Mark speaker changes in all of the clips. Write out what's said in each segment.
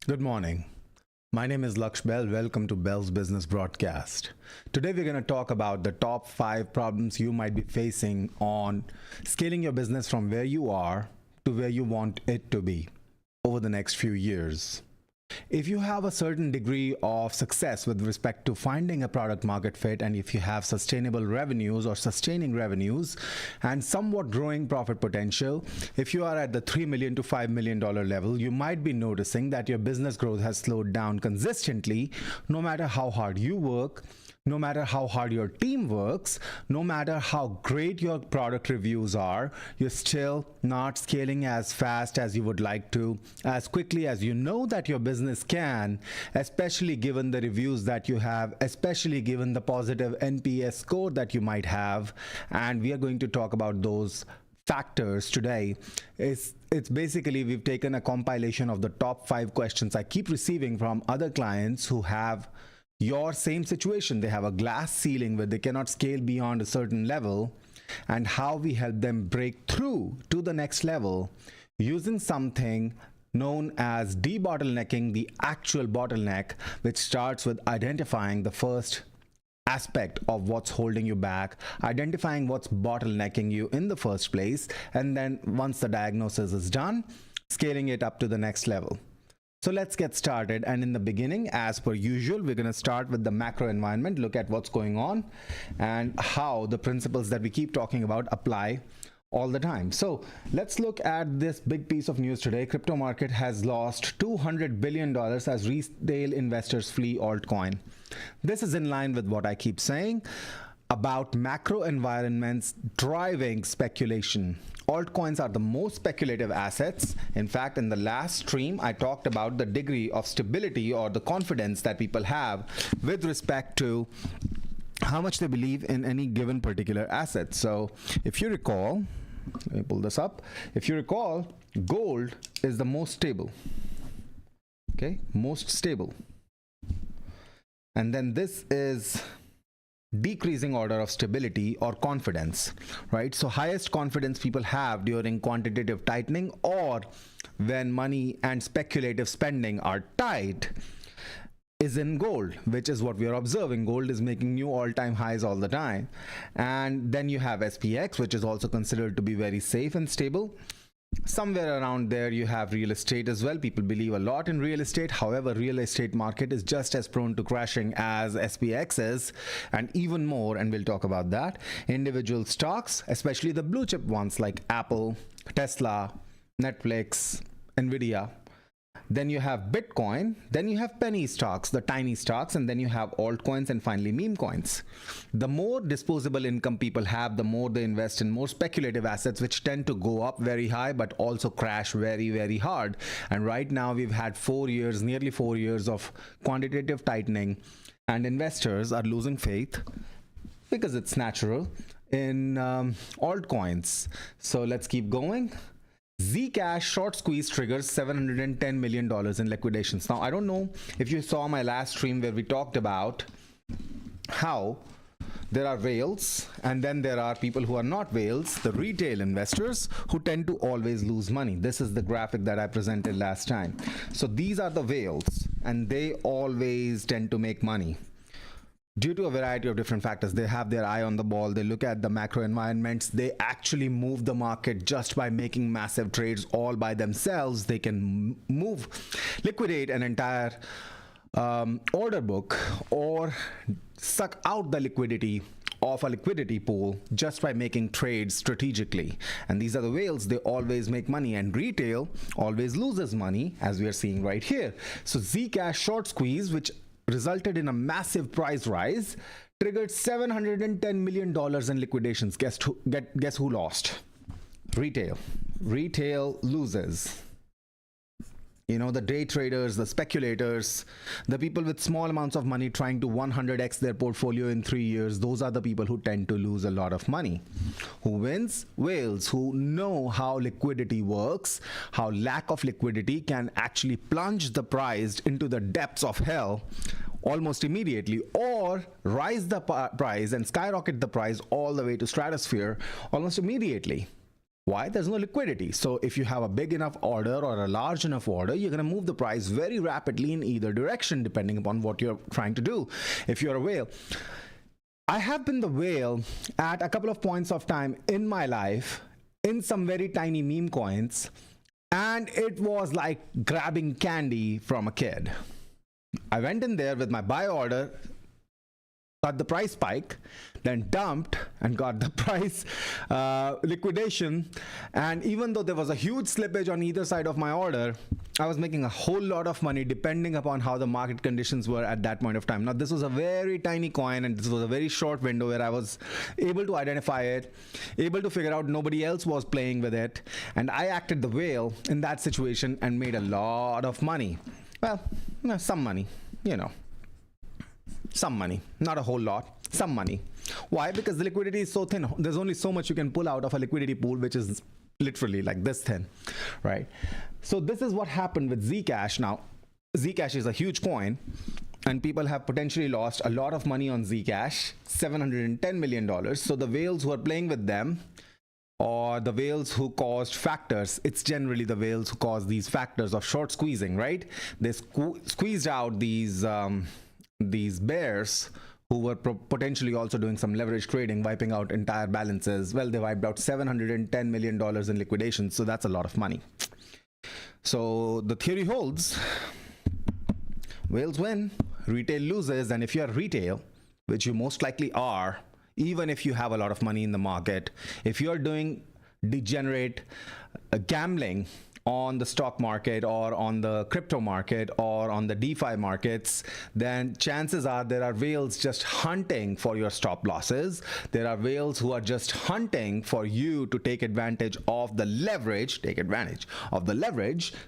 Speaker 1: Good morning. My name is Lakshya Behl. Welcome to Behl's Business Broadcast. Today we're going to talk about the top 5 problems you might be facing on scaling your business from where you are to where you want it to be over the next few years. If you have a certain degree of success with respect to finding a product market fit, and if you have sustainable revenues or sustaining revenues and somewhat growing profit potential, if you are at the $3 million to $5 million level, you might be noticing that your business growth has slowed down consistently, no matter how hard you work, no matter how hard your team works, no matter how great your product reviews are, you're still not scaling as fast as you would like to, as quickly as you know that your business can, especially given the reviews that you have, especially given the positive NPS score that you might have. And we are going to talk about those factors today. It's basically we've taken a compilation of the top 5 questions I keep receiving from other clients who have your same situation. They have a glass ceiling where they cannot scale beyond a certain level, and how we help them break through to the next level using something known as debottlenecking the actual bottleneck, which starts with identifying the first aspect of what's holding you back, identifying what's bottlenecking you in the first place, and then once the diagnosis is done, scaling it up to the next level. So let's get started. And in the beginning, as per usual, we're going to start with the macro environment, look at what's going on and how the principles that we keep talking about apply all the time. So let's look at this big piece of news today. Crypto market has lost $200 billion as retail investors flee altcoin. This is in line with what I keep saying about macro environments driving speculation. Altcoins are the most speculative assets. In fact, in the last stream, I talked about the degree of stability or the confidence that people have with respect to how much they believe in any given particular asset. So if you recall, let me pull this up. If you recall, gold is the most stable. Okay, most stable. And then this is decreasing order of stability or confidence, right? So highest confidence people have during quantitative tightening or when money and speculative spending are tight is in gold, which is what we are observing. Gold is making new all-time highs all the time. And then you have SPX, which is also considered to be very safe and stable. Somewhere around there you have real estate as well. People believe a lot in real estate. However, real estate market is just as prone to crashing as SPX is, and even more, and we'll talk about that. Individual stocks, especially the blue chip ones like Apple, Tesla, Netflix, Nvidia. Then you have Bitcoin, then you have penny stocks, the tiny stocks, and then you have altcoins, and finally meme coins. The more disposable income people have, the more they invest in more speculative assets, which tend to go up very high but also crash very, very hard. And right now we've had 4 years, nearly 4 years of quantitative tightening, and investors are losing faith, because it's natural, in altcoins. So let's keep going. Zcash short squeeze triggers $710 million in liquidations. Now, I don't know if you saw my last stream where we talked about how there are whales and then there are people who are not whales, the retail investors who tend to always lose money. This is the graphic that I presented last time. So these are the whales and they always tend to make money due to a variety of different factors. They have their eye on the ball. They look at the macro environments. They actually move the market just by making massive trades all by themselves. They can liquidate an entire order book or suck out the liquidity of a liquidity pool just by making trades strategically. And these are the whales. They always make money, and retail always loses money, as we are seeing right here. So Zcash short squeeze, which resulted in a massive price rise, triggered $710 million in liquidations. Guess who lost? Retail. Retail loses. You know, the day traders, the speculators, the people with small amounts of money trying to 100x their portfolio in 3 years, those are the people who tend to lose a lot of money. Who wins? Whales, who know how liquidity works, how lack of liquidity can actually plunge the price into the depths of hell almost immediately, or rise the price and skyrocket the price all the way to stratosphere almost immediately. Why? There's no liquidity. So if you have a big enough order or a large enough order, you're going to move the price very rapidly in either direction, depending upon what you're trying to do. If you're a whale, I have been the whale at a couple of points of time in my life in some very tiny meme coins, and it was like grabbing candy from a kid. I went in there with my buy order, got the price spike, then dumped and got the price liquidation. And even though there was a huge slippage on either side of my order, I was making a whole lot of money depending upon how the market conditions were at that point of time. Now, this was a very tiny coin, and this was a very short window where I was able to identify it, able to figure out nobody else was playing with it, and I acted the whale in that situation and made a lot of money. Well, some money, some money, not a whole lot, some money. Why? Because the liquidity is so thin. There's only so much you can pull out of a liquidity pool, which is literally like this thin, right? So this is what happened with Zcash. Now, Zcash is a huge coin, and people have potentially lost a lot of money on Zcash, $710 million. So the whales who are playing with them, or the whales who caused factors, it's generally the whales who cause these factors of short squeezing, right? They squeezed out these bears who were potentially also doing some leverage trading, wiping out entire balances. Well, they wiped out $710 million in liquidation, so that's a lot of money. So the theory holds, whales win, retail loses, and if you are retail, which you most likely are, even if you have a lot of money in the market, if you're doing degenerate gambling on the stock market or on the crypto market or on the DeFi markets, then chances are there are whales just hunting for your stop losses. There are whales who are just hunting for you to take advantage of the leverage,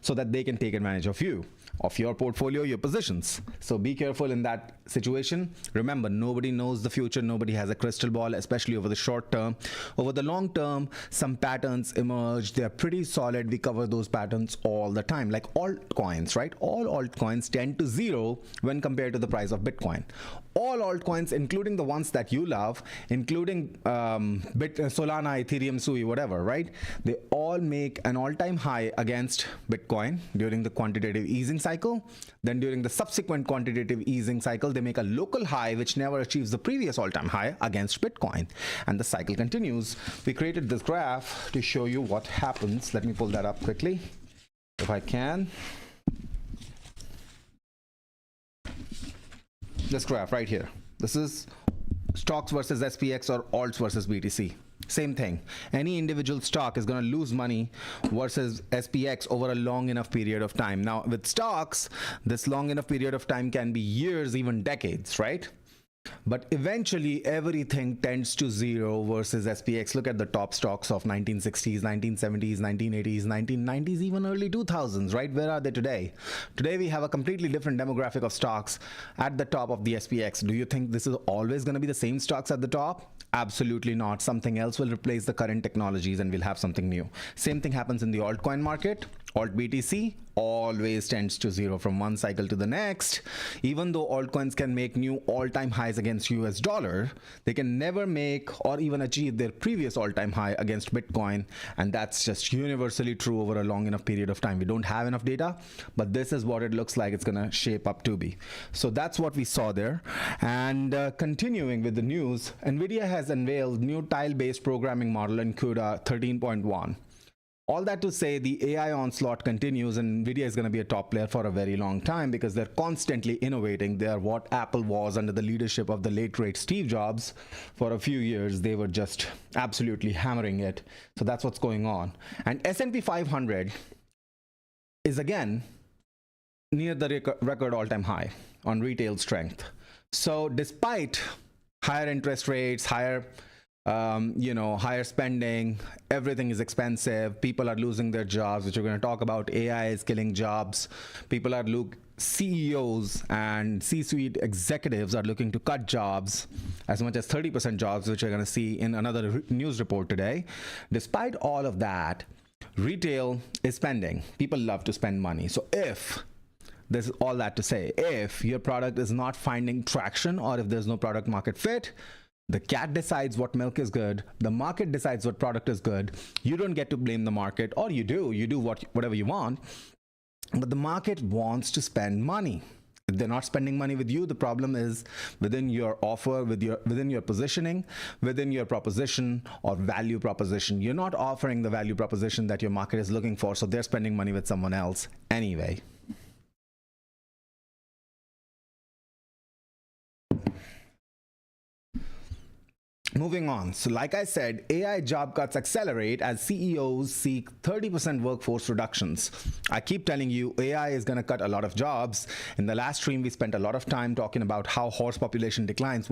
Speaker 1: so that they can take advantage of you, of your portfolio, your positions. So be careful in that situation. Remember, nobody knows the future. Nobody has a crystal ball, especially over the short term. Over the long term, some patterns emerge. They're pretty solid. We cover those patterns all the time, like altcoins, right? All altcoins tend to zero when compared to the price of Bitcoin. All altcoins, including the ones that you love, including Solana, Ethereum, Sui, whatever, right? They all make an all-time high against Bitcoin during the quantitative easing cycle. Then during the subsequent quantitative easing cycle, they make a local high which never achieves the previous all-time high against Bitcoin. And the cycle continues. We created this graph to show you what happens. Let me pull that up quickly, if I can. This graph right here. This is stocks versus SPX or alts versus BTC. Same thing. Any individual stock is going to lose money versus SPX over a long enough period of time. Now, with stocks, this long enough period of time can be years, even decades, right? But eventually, everything tends to zero versus SPX. Look at the top stocks of 1960s, 1970s, 1980s, 1990s, even early 2000s, right? Where are they today? Today, we have a completely different demographic of stocks at the top of the SPX. Do you think this is always going to be the same stocks at the top? Absolutely not. Something else will replace the current technologies and we'll have something new. Same thing happens in the altcoin market. Alt BTC always tends to zero from one cycle to the next. Even though altcoins can make new all-time highs against US dollar, they can never make or even achieve their previous all-time high against Bitcoin. And that's just universally true over a long enough period of time. We don't have enough data, but this is what it looks like it's going to shape up to be. So that's what we saw there. And continuing with the news, NVIDIA has unveiled new tile-based programming model in CUDA 13.1. All that to say, the AI onslaught continues, and NVIDIA is going to be a top player for a very long time because they're constantly innovating. They are what Apple was under the leadership of the late great Steve Jobs. For a few years, they were just absolutely hammering it. So that's what's going on. And S&P 500 is again near the record all-time high on retail strength. So despite higher interest rates, higher spending, everything is expensive, people are losing their jobs, which we're going to talk about. AI is killing jobs. People are CEOs and C-suite executives are looking to cut jobs, as much as 30% jobs, which we're going to see in another news report today. Despite all of that, retail is spending. People love to spend money. So if there's all that to say, if your product is not finding traction or if there's no product market fit, The cat decides what milk is good. The market decides what product is good. You don't get to blame the market, or you do. You do whatever you want. But the market wants to spend money. If they're not spending money with you, the problem is within your offer, within your positioning, within your proposition or value proposition. You're not offering the value proposition that your market is looking for, so they're spending money with someone else anyway. Moving on. So like I said, AI job cuts accelerate as CEOs seek 30% workforce reductions. I keep telling you, AI is going to cut a lot of jobs. In the last stream, we spent a lot of time talking about how horse population declines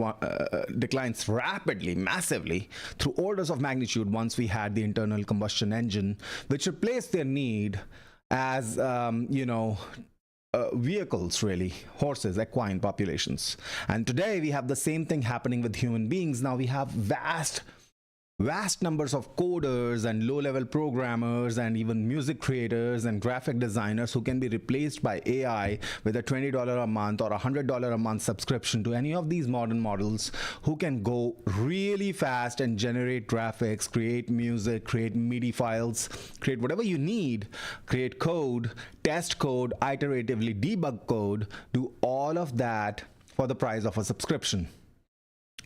Speaker 1: rapidly, massively, through orders of magnitude once we had the internal combustion engine, which replaced their need as, vehicles, really, horses, equine populations. And today we have the same thing happening with human beings. Now we have vast numbers of coders and low-level programmers and even music creators and graphic designers who can be replaced by AI with a $20 a month or $100 a month subscription to any of these modern models, who can go really fast and generate graphics, create music, create MIDI files, create whatever you need, create code, test code, iteratively debug code, do all of that for the price of a subscription.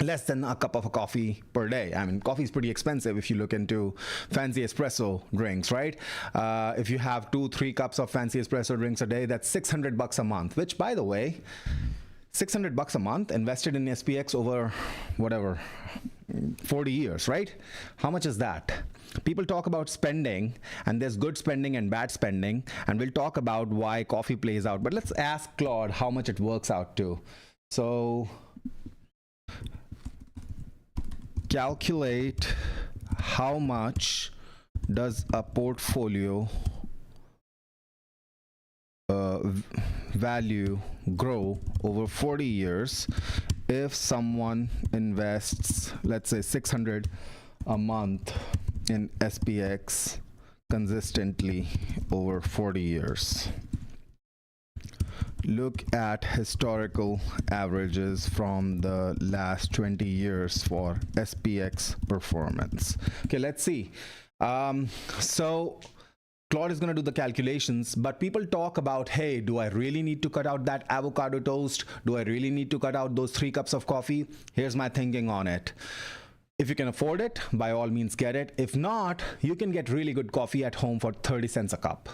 Speaker 1: Less than a cup of a coffee per day. I mean, coffee is pretty expensive if you look into fancy espresso drinks, right? If you have 2-3 cups of fancy espresso drinks a day, that's $600 a month, which, by the way, $600 a month invested in SPX over whatever, 40 years, right? How much is that? People talk about spending, and there's good spending and bad spending, and we'll talk about why coffee plays out. But let's ask Claude how much it works out to. So calculate how much does a portfolio value grow over 40 years if someone invests, let's say, 600 a month in SPX consistently over 40 years. Look at historical averages from the last 20 years for SPX performance. Okay, let's see. So Claude is going to do the calculations, but people talk about, hey, do I really need to cut out that avocado toast? Do I really need to cut out those 3 cups of coffee? Here's my thinking on it. If you can afford it, by all means get it. If not, you can get really good coffee at home for 30 cents a cup.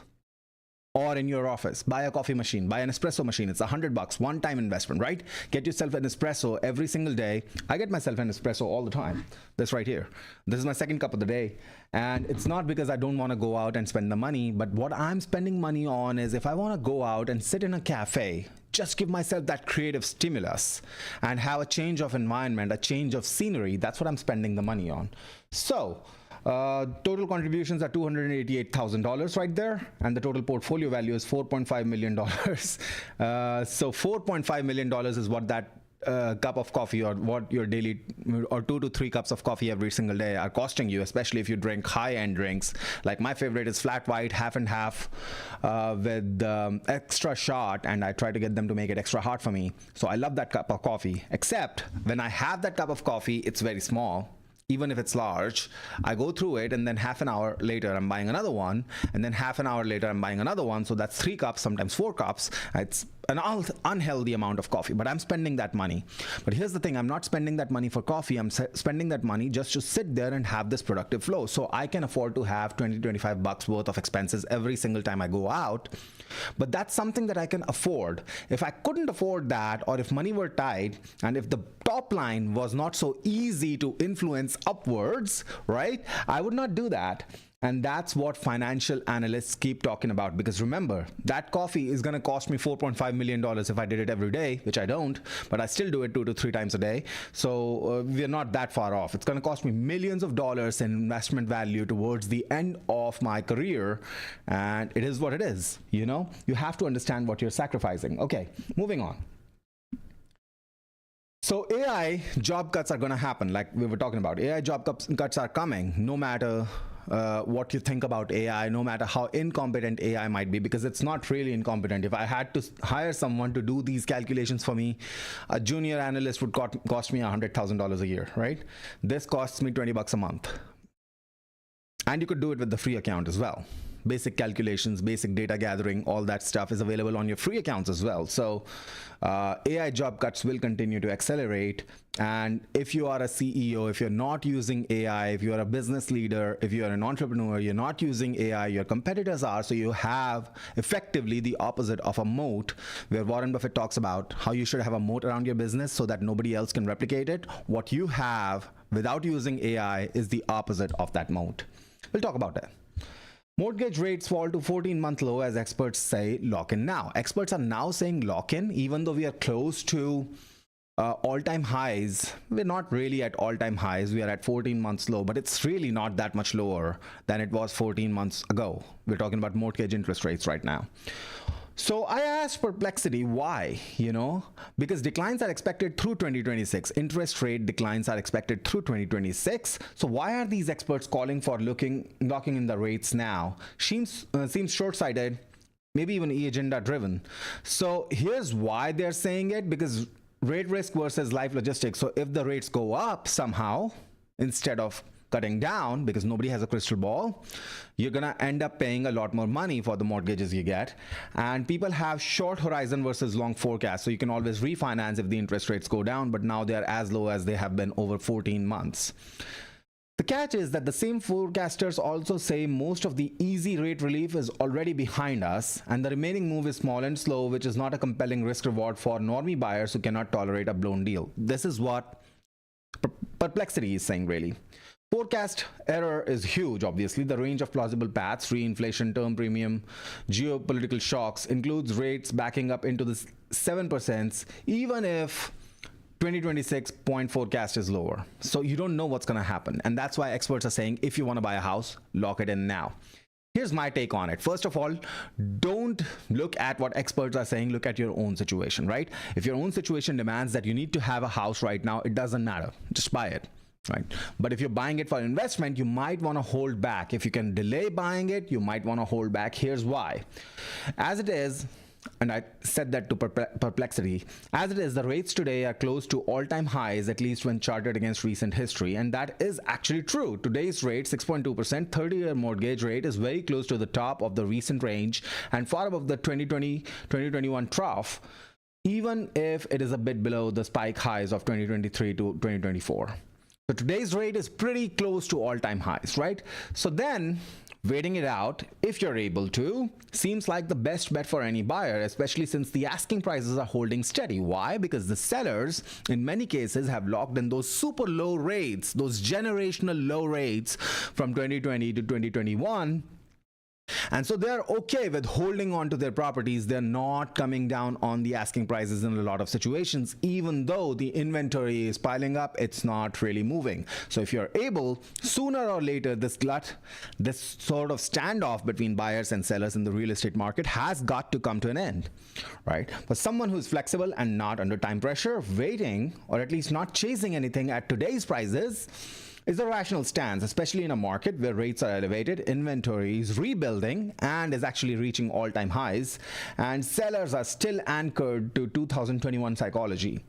Speaker 1: Or in your office, buy a coffee machine, buy an espresso machine. It's $100, one-time investment, right? Get yourself an espresso every single day. I get myself an espresso all the time. This right here. This is my second cup of the day. And it's not because I don't want to go out and spend the money, but what I'm spending money on is if I want to go out and sit in a cafe, just give myself that creative stimulus and have a change of environment, a change of scenery. That's what I'm spending the money on. So total contributions are $288,000 right there, and the total portfolio value is $4.5 million. So $4.5 million is what that cup of coffee, or what your daily, or 2 to 3 cups of coffee every single day are costing you, especially if you drink high-end drinks. Like my favorite is flat white, half and half, with extra shot, and I try to get them to make it extra hot for me. So I love that cup of coffee, except when I have that cup of coffee, it's very small. Even if it's large, I go through it, and then half an hour later I'm buying another one, and then half an hour later I'm buying another one. So that's 3 cups, sometimes 4 cups. It's an unhealthy amount of coffee, but I'm spending that money. But here's the thing, I'm not spending that money for coffee. I'm spending that money just to sit there and have this productive flow. So I can afford to have $20-25 worth of expenses every single time I go out. But that's something that I can afford. If I couldn't afford that, or if money were tight, and if the top line was not so easy to influence upwards, right, I would not do that. And that's what financial analysts keep talking about, because remember, that coffee is going to cost me $4.5 million if I did it every day, which I don't, but I still do it 2 to 3 times a day. So we're not that far off. It's going to cost me millions of dollars in investment value towards the end of my career. And it is what it is. You know, you have to understand what you're sacrificing. Okay, moving on. So AI job cuts are going to happen, like we were talking about. AI job cuts are coming, no matter what you think about AI, no matter how incompetent AI might be, because it's not really incompetent. If I had to hire someone to do these calculations for me, a junior analyst would cost me $100,000 a year, right? This costs me $20 a month. And you could do it with the free account as well. Basic calculations, basic data gathering, all that stuff is available on your free accounts as well. So AI job cuts will continue to accelerate. And if you are a CEO, if you're not using AI, if you're a business leader, if you're an entrepreneur, you're not using AI, your competitors are. So you have effectively the opposite of a moat, where Warren Buffett talks about how you should have a moat around your business so that nobody else can replicate it. What you have without using AI is the opposite of that moat. We'll talk about that. Mortgage rates fall to 14-month low as experts say lock in now. Experts are now saying lock in, even though we are close to all-time highs. We're not really at all-time highs. We are at 14 months low, but it's really not that much lower than it was 14 months ago. We're talking about mortgage interest rates right now. So I asked Perplexity why, because declines are expected through 2026. Interest rate declines are expected through 2026. So why are these experts calling for locking in the rates now? Seems short-sighted, maybe even e-agenda driven. So here's why they're saying it, because rate risk versus life logistics. So if the rates go up somehow, instead of cutting down, because nobody has a crystal ball, you're going to end up paying a lot more money for the mortgages you get. And people have short horizon versus long forecast. So you can always refinance if the interest rates go down, but now they're as low as they have been over 14 months. The catch is that the same forecasters also say most of the easy rate relief is already behind us, and the remaining move is small and slow, which is not a compelling risk reward for normie buyers who cannot tolerate a blown deal. This is what Perplexity is saying, really. Forecast error is huge, obviously. The range of plausible paths, reinflation, term premium, geopolitical shocks, includes rates backing up into the 7%, even if 2026 point forecast is lower. So you don't know what's going to happen. And that's why experts are saying, if you want to buy a house, lock it in now. Here's my take on it. First of all, don't look at what experts are saying. Look at your own situation, right? If your own situation demands that you need to have a house right now, it doesn't matter. Just buy it. Right. But if you're buying it for investment, you might want to hold back. If you can delay buying it, you might want to hold back. Here's why. As it is, and I said that to Perplexity, as it is, the rates today are close to all-time highs, at least when charted against recent history. And that is actually true. Today's rate, 6.2%, 30-year mortgage rate, is very close to the top of the recent range and far above the 2020-2021 trough, even if it is a bit below the spike highs of 2023 to 2024. So today's rate is pretty close to all-time highs, right? So then, waiting it out, if you're able to, seems like the best bet for any buyer, especially since the asking prices are holding steady. Why? Because the sellers, in many cases, have locked in those super low rates, those generational low rates from 2020 to 2021. And so they're okay with holding on to their properties. They're not coming down on the asking prices in a lot of situations. Even though the inventory is piling up, it's not really moving. So if you're able, sooner or later, this sort of standoff between buyers and sellers in the real estate market has got to come to an end, right? For someone who's flexible and not under time pressure, waiting, or at least not chasing anything at today's prices, is a rational stance, especially in a market where rates are elevated, inventory is rebuilding and is actually reaching all-time highs, and sellers are still anchored to 2021 psychology.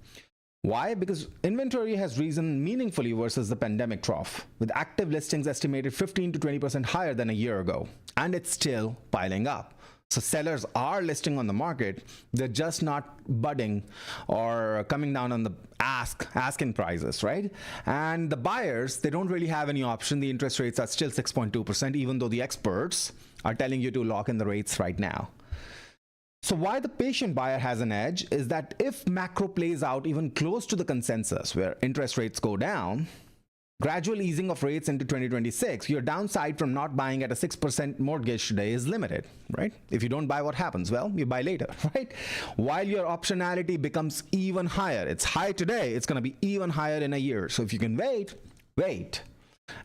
Speaker 1: Why? Because inventory has risen meaningfully versus the pandemic trough, with active listings estimated 15 to 20% higher than a year ago, and it's still piling up. So sellers are listing on the market, they're just not budding or coming down on the asking prices, right? And the buyers, they don't really have any option. The interest rates are still 6.2%, even though the experts are telling you to lock in the rates right now. So why the patient buyer has an edge is that if macro plays out even close to the consensus, where interest rates go down, gradual easing of rates into 2026, your downside from not buying at a 6% mortgage today is limited, right? If you don't buy, what happens? Well, you buy later, right? While your optionality becomes even higher. It's high today, it's going to be even higher in a year. So if you can wait.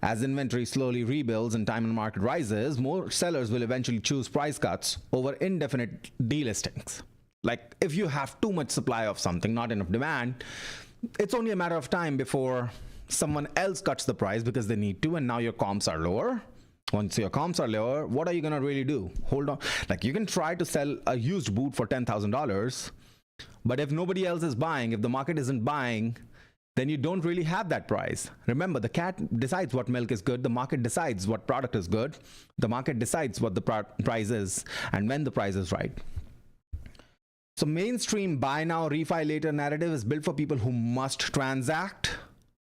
Speaker 1: As inventory slowly rebuilds and time in the market rises, more sellers will eventually choose price cuts over indefinite delistings. Like if you have too much supply of something, not enough demand, it's only a matter of time before someone else cuts the price because they need to, and now your comps are lower, Once your comps are lower, what are you going to really do? Hold on. Like, you can try to sell a used boot for $10,000, but if nobody else is buying, if the market isn't buying, then you don't really have that price. Remember, the cat decides what milk is good. The market decides what product is good. The market decides what the price is and when the price is right. So mainstream buy now, refi later narrative is built for people who must transact.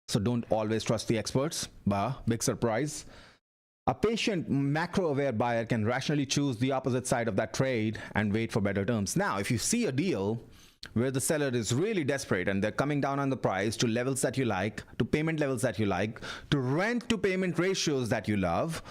Speaker 1: So don't always trust the experts. Big surprise. A patient, macro-aware buyer can rationally choose the opposite side of that trade and wait for better terms. Now, if you see a deal where the seller is really desperate and they're coming down on the price to levels that you like, to payment levels that you like, to rent to payment ratios that you love,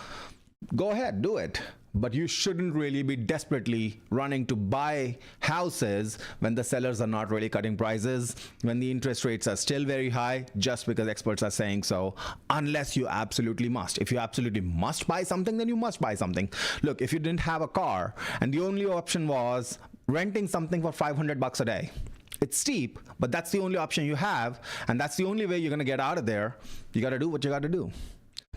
Speaker 1: go ahead, do it. But you shouldn't really be desperately running to buy houses when the sellers are not really cutting prices, when the interest rates are still very high, just because experts are saying so, unless you absolutely must. If you absolutely must buy something, then you must buy something. Look, if you didn't have a car and the only option was renting something for $500 a day, it's steep, but that's the only option you have, and that's the only way you're going to get out of there. You got to do what you got to do.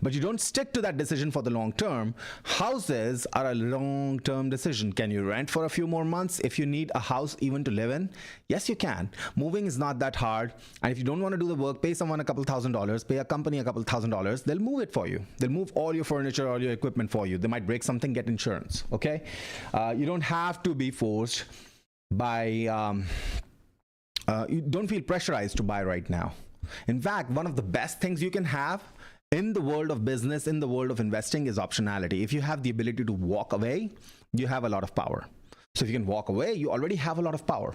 Speaker 1: But you don't stick to that decision for the long term. Houses are a long-term decision. Can you rent for a few more months if you need a house even to live in? Yes, you can. Moving is not that hard. And if you don't want to do the work, pay someone a couple $1,000s, pay a company a couple $1,000s. They'll move it for you. They'll move all your furniture, all your equipment for you. They might break something, get insurance, okay? You don't have to be forced by, you don't feel pressurized to buy right now. In fact, one of the best things you can have in the world of business, in the world of investing, is optionality. If you have the ability to walk away, you have a lot of power. So if you can walk away, you already have a lot of power.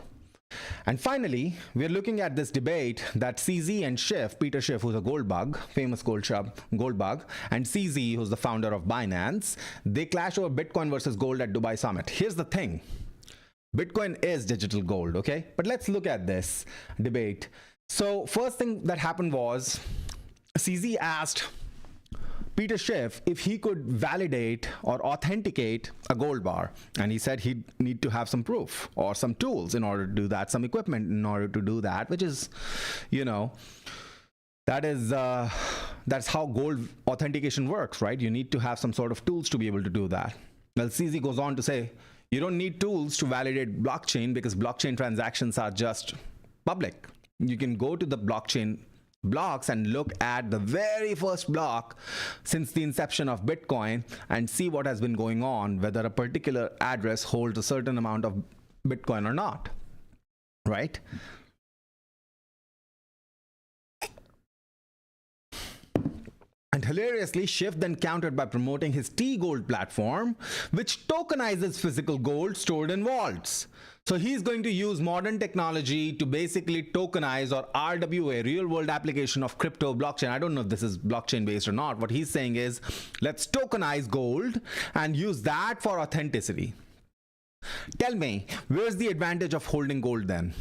Speaker 1: And finally, we're looking at this debate that CZ and Schiff, Peter Schiff, who's a gold bug, famous gold bug, and CZ, who's the founder of Binance, they clash over Bitcoin versus gold at Dubai Summit. Here's the thing. Bitcoin is digital gold, okay? But let's look at this debate. So first thing that happened was CZ asked Peter Schiff if he could validate or authenticate a gold bar. And he said he'd need to have some proof or some tools in order to do that, some equipment in order to do that, which is, you know, that's how gold authentication works, right? You need to have some sort of tools to be able to do that. Well, CZ goes on to say, you don't need tools to validate blockchain because blockchain transactions are just public. You can go to the blockchain blocks and look at the very first block since the inception of Bitcoin and see what has been going on, whether a particular address holds a certain amount of Bitcoin or not, right? And hilariously, Schiff then countered by promoting his T-Gold platform, which tokenizes physical gold stored in vaults. So he's going to use modern technology to basically tokenize, or RWA, real-world application of crypto blockchain. I don't know if this is blockchain-based or not. What he's saying is, let's tokenize gold and use that for authenticity. Tell me, where's the advantage of holding gold then?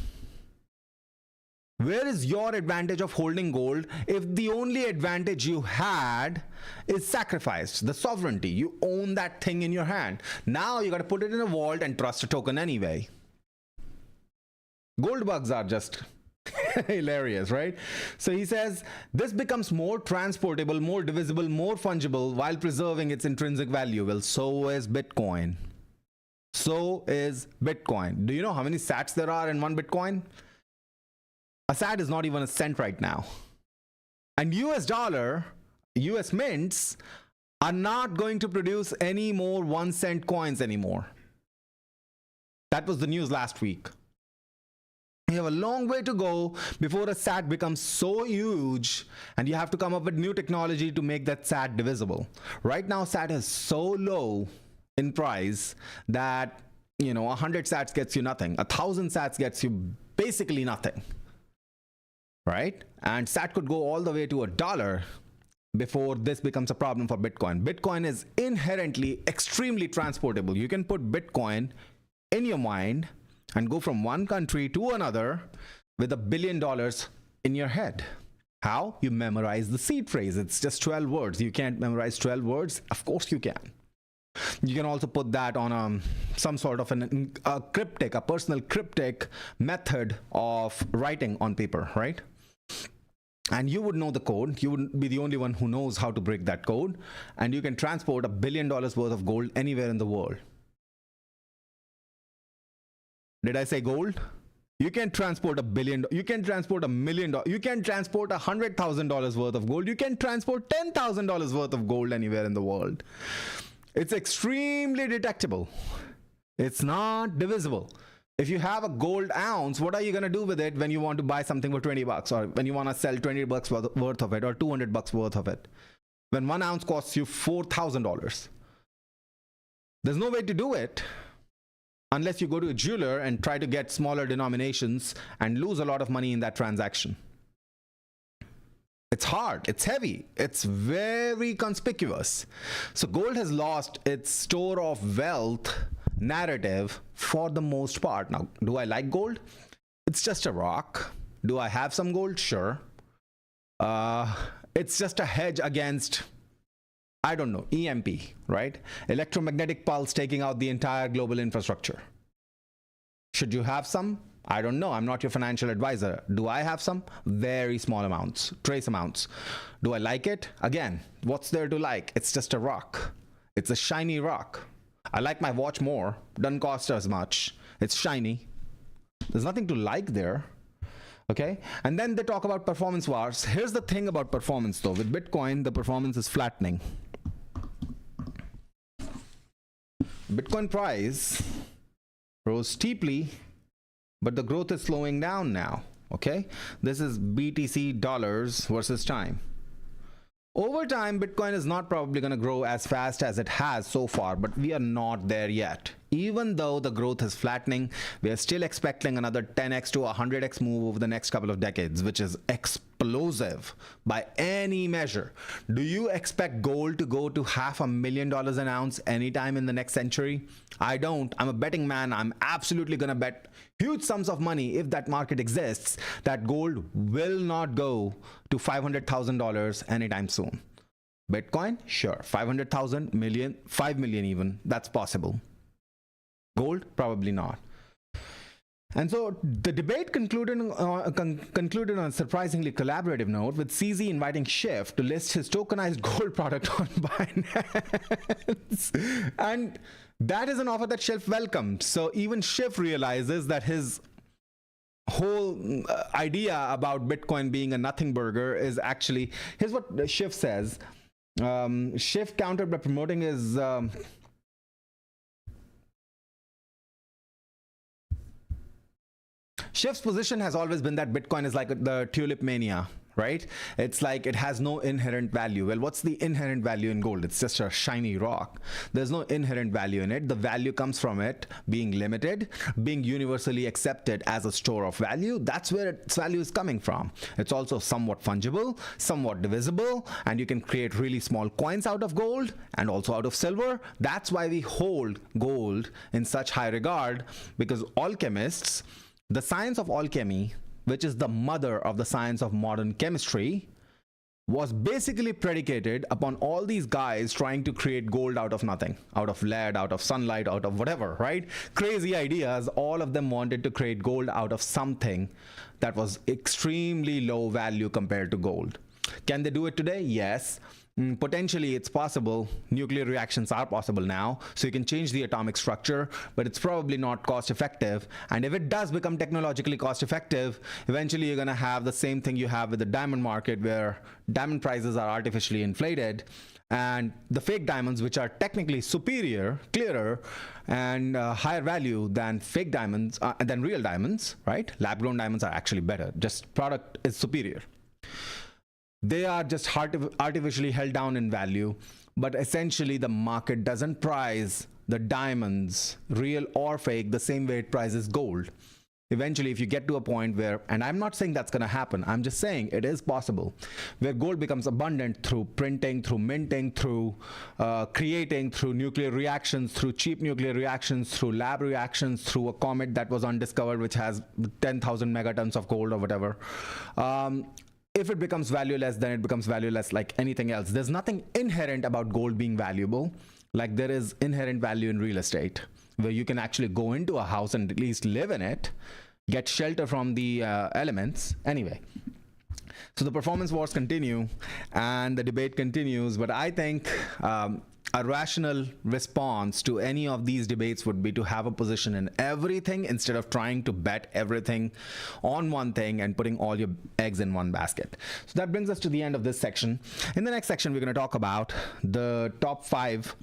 Speaker 1: Where is your advantage of holding gold if the only advantage you had is sacrificed, the sovereignty? You own that thing in your hand. Now you got to put it in a vault and trust a token anyway. Gold bugs are just hilarious, right? So he says, this becomes more transportable, more divisible, more fungible while preserving its intrinsic value. Well, so is Bitcoin. So is Bitcoin. Do you know how many sats there are in one Bitcoin? A sat is not even a cent right now. And US dollar, US mints are not going to produce any more 1 cent coins anymore. That was the news last week. You have a long way to go before a SAT becomes so huge and you have to come up with new technology to make that SAT divisible. Right now, SAT is so low in price that, you know, 100 sats gets you nothing. 1,000 sats gets you basically nothing, right? And SAT could go all the way to $1 before this becomes a problem for Bitcoin. Bitcoin is inherently extremely transportable. You can put Bitcoin in your mind and go from one country to another with $1 billion in your head. How? You memorize the seed phrase. It's just 12 words. You can't memorize 12 words? Of course you can. You can also put that on some sort of a cryptic, a personal cryptic method of writing on paper, right? and you would know the code. You would be the only one who knows how to break that code, and you can transport $1 billion worth of gold anywhere in the world. Did I say gold? You can transport $1 billion, you can transport $1 million, you can transport $100,000 worth of gold, you can transport $10,000 worth of gold anywhere in the world. It's extremely detectable. It's not divisible. If you have a gold ounce, what are you going to do with it when you want to buy something for 20 bucks, or when you want to sell 20 bucks worth of it, or 200 bucks worth of it, when 1 ounce costs you $4,000? There's no way to do it unless you go to a jeweler and try to get smaller denominations and lose a lot of money in that transaction. It's hard, it's heavy, it's very conspicuous. So gold has lost its store of wealth narrative for the most part. Now, do I like gold? It's just a rock. Do I have some gold? Sure. It's just a hedge against, I don't know, EMP, right? Electromagnetic pulse taking out the entire global infrastructure. Should you have some? I don't know. I'm not your financial advisor. Do I have some? Very small amounts, trace amounts. Do I like it? Again, what's there to like? It's just a rock. It's a shiny rock. I like my watch more. Doesn't cost as much. It's shiny. There's nothing to like there. Okay. And then they talk about performance wars. Here's the thing about performance though. With Bitcoin, the performance is flattening. Bitcoin price rose steeply, but the growth is slowing down now. Okay. This is BTC dollars versus time. Over time, Bitcoin is not probably going to grow as fast as it has so far, but we are not there yet. Even though the growth is flattening, we are still expecting another 10x to 100x move over the next couple of decades, which is explosive by any measure. Do you expect gold to go to $500,000 an ounce anytime in the next century? I don't. I'm a betting man. I'm absolutely going to bet huge sums of money, if that market exists, that gold will not go to $500,000 anytime soon. Bitcoin, sure. 500,000, million, 5 million even, that's possible. Gold, probably not. And so the debate concluded on a surprisingly collaborative note, with CZ inviting Schiff to list his tokenized gold product on Binance. And that is an offer that Schiff welcomed. So even Schiff realizes that his whole idea about Bitcoin being a nothing burger is actually, here's what Schiff says. Schiff countered by promoting his Schiff's position has always been that Bitcoin is like the tulip mania, right? It's like it has no inherent value. Well, what's the inherent value in gold? It's just a shiny rock. There's no inherent value in it. The value comes from it being limited, being universally accepted as a store of value. That's where its value is coming from. It's also somewhat fungible, somewhat divisible, and you can create really small coins out of gold and also out of silver. That's why we hold gold in such high regard, because alchemists, the science of alchemy, which is the mother of the science of modern chemistry, was basically predicated upon all these guys trying to create gold out of nothing, out of lead, out of sunlight, out of whatever, right? Crazy ideas. All of them wanted to create gold out of something that was extremely low value compared to gold. Can they do it today? Yes. Potentially it's possible. Nuclear reactions are possible now, so you can change the atomic structure, but it's probably not cost effective. And if it does become technologically cost effective, eventually you're going to have the same thing you have with the diamond market, where diamond prices are artificially inflated, and the fake diamonds, which are technically superior, clearer, and higher value than fake diamonds, than real diamonds, right? Lab-grown diamonds are actually better. Just product is superior. They are just artificially held down in value, but essentially the market doesn't price the diamonds, real or fake, the same way it prices gold. Eventually, if you get to a point where, and I'm not saying that's going to happen, I'm just saying it is possible, where gold becomes abundant through printing, through minting, through creating, through nuclear reactions, through cheap nuclear reactions, through lab reactions, through a comet that was undiscovered, which has 10,000 megatons of gold or whatever. If it becomes valueless, then it becomes valueless like anything else. There's nothing inherent about gold being valuable, like there is inherent value in real estate, where you can actually go into a house and at least live in it, get shelter from the elements. Anyway, So the performance wars continue and the debate continues, but I think a rational response to any of these debates would be to have a position in everything instead of trying to bet everything on one thing and putting all your eggs in one basket. So that brings us to the end of this section. In the next section, we're going to talk about the top 5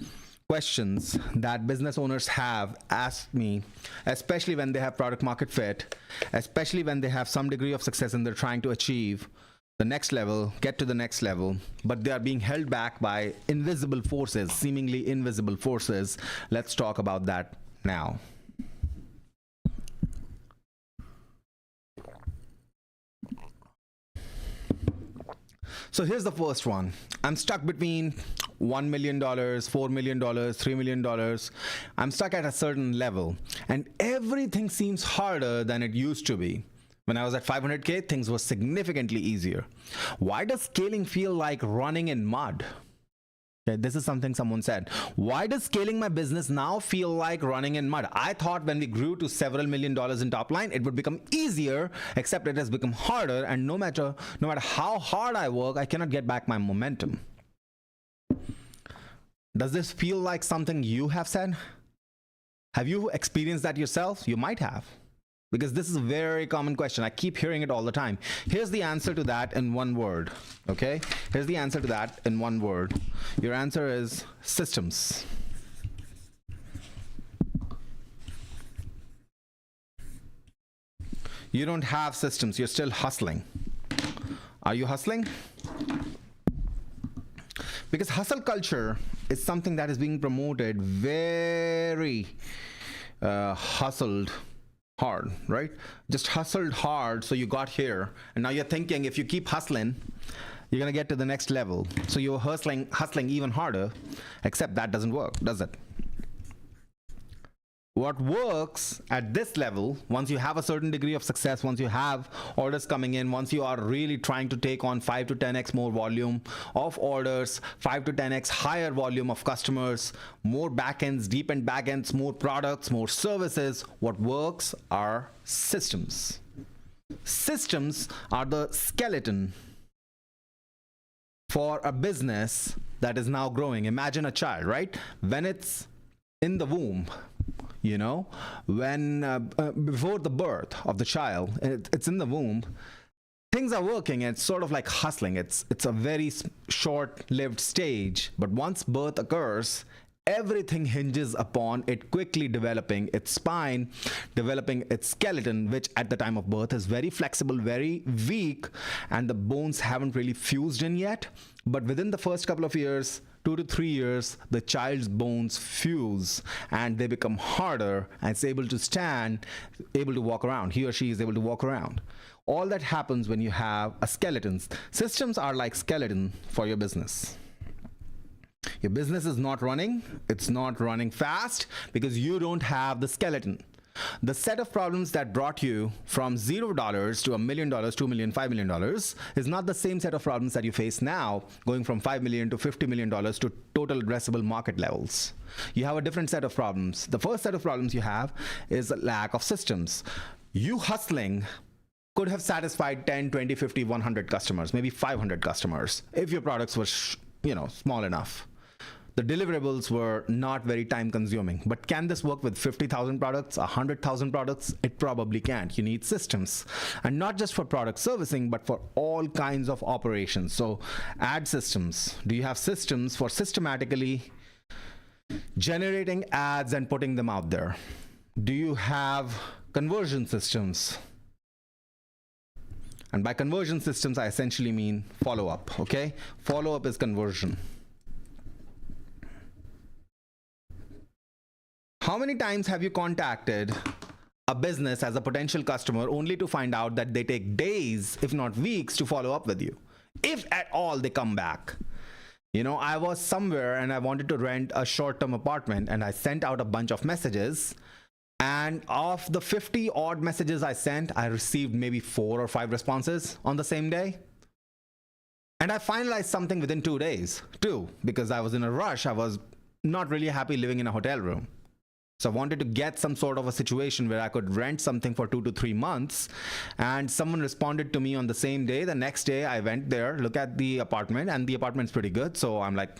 Speaker 1: questions that business owners have asked me, especially when they have product market fit, especially when they have some degree of success and they're trying to achieve the next level, get to the next level, but they are being held back by invisible forces, seemingly invisible forces. Let's talk about that now. So here's the first one. I'm stuck between $1 million, $4 million, $3 million. I'm stuck at a certain level, and everything seems harder than it used to be. When I was at 500K, things were significantly easier. Why does scaling feel like running in mud? Okay, this is something someone said. Why does scaling my business now feel like running in mud? I thought when we grew to several $1 million in top line, it would become easier, except it has become harder, and no matter how hard I work, I cannot get back my momentum. Does this feel like something you have said? Have you experienced that yourself? You might have. Because this is a very common question. I keep hearing it all the time. Here's the answer to that in one word. Okay? Here's the answer to that in one word. Your answer is systems. You don't have systems. You're still hustling. Are you hustling? Because hustle culture is something that is being promoted very hustled hard, right? Just hustled hard, so you got here, and now you're thinking if you keep hustling, you're gonna get to the next level. So you're hustling even harder, except that doesn't work, does it? What works at this level, once you have a certain degree of success, once you have orders coming in, once you are really trying to take on 5 to 10x more volume of orders, 5 to 10x higher volume of customers, more backends, deep-end backends, more products, more services, what works are systems. Systems are the skeleton for a business that is now growing. Imagine a child, right? When it's in the womb, you know, when before the birth of the child, it's in the womb, things are working, and it's sort of like hustling. It's a very short-lived stage, but once birth occurs, everything hinges upon it quickly developing its spine, developing its skeleton, which at the time of birth is very flexible, very weak, and the bones haven't really fused in yet. But within the first couple of years, 2 to 3 years, the child's bones fuse and they become harder, and it's able to stand, able to walk around. He or she is able to walk around. All that happens when you have a skeleton. Systems are like skeleton for your business. Your business is not running. It's not running fast because you don't have the skeleton. The set of problems that brought you from $0 to $1 million, $2 million, $5 million is not the same set of problems that you face now, going from $5 million to $50 million to total addressable market levels. You have a different set of problems. The first set of problems you have is a lack of systems. You hustling could have satisfied 10, 20, 50, 100 customers, maybe 500 customers, if your products were, small enough. The deliverables were not very time consuming. But can this work with 50,000 products, 100,000 products? It probably can't. You need systems. And not just for product servicing, but for all kinds of operations. So ad systems. Do you have systems for systematically generating ads and putting them out there? Do you have conversion systems? And by conversion systems, I essentially mean follow-up, okay? Follow-up is conversion. How many times have you contacted a business as a potential customer only to find out that they take days, if not weeks, to follow up with you? If at all they come back. I was somewhere and I wanted to rent a short-term apartment, and I sent out a bunch of messages. And of the 50 odd messages I sent, I received maybe 4 or 5 responses on the same day. And I finalized something within 2 days too, because I was in a rush. I was not really happy living in a hotel room. So I wanted to get some sort of a situation where I could rent something for 2 to 3 months. And someone responded to me on the same day. The next day I went there, look at the apartment, and the apartment's pretty good. So I'm like,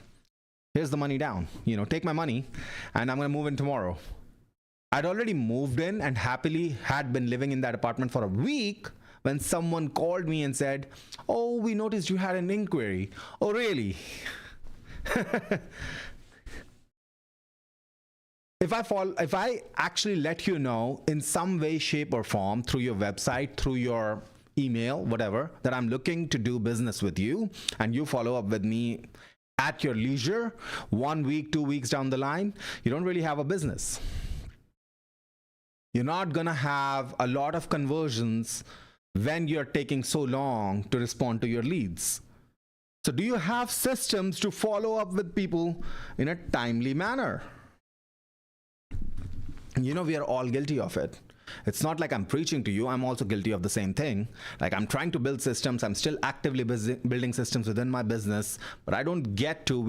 Speaker 1: here's the money down, take my money and I'm going to move in tomorrow. I'd already moved in and happily had been living in that apartment for a week when someone called me and said, oh, we noticed you had an inquiry. Oh, really? If I actually let you know in some way, shape, or form through your website, through your email, whatever, that I'm looking to do business with you, and you follow up with me at your leisure, 1 week, 2 weeks down the line, you don't really have a business. You're not gonna have a lot of conversions when you're taking so long to respond to your leads. So do you have systems to follow up with people in a timely manner? We are all guilty of it. It's not like I'm preaching to you. I'm also guilty of the same thing. Like, I'm trying to build systems. I'm still actively building systems within my business, but we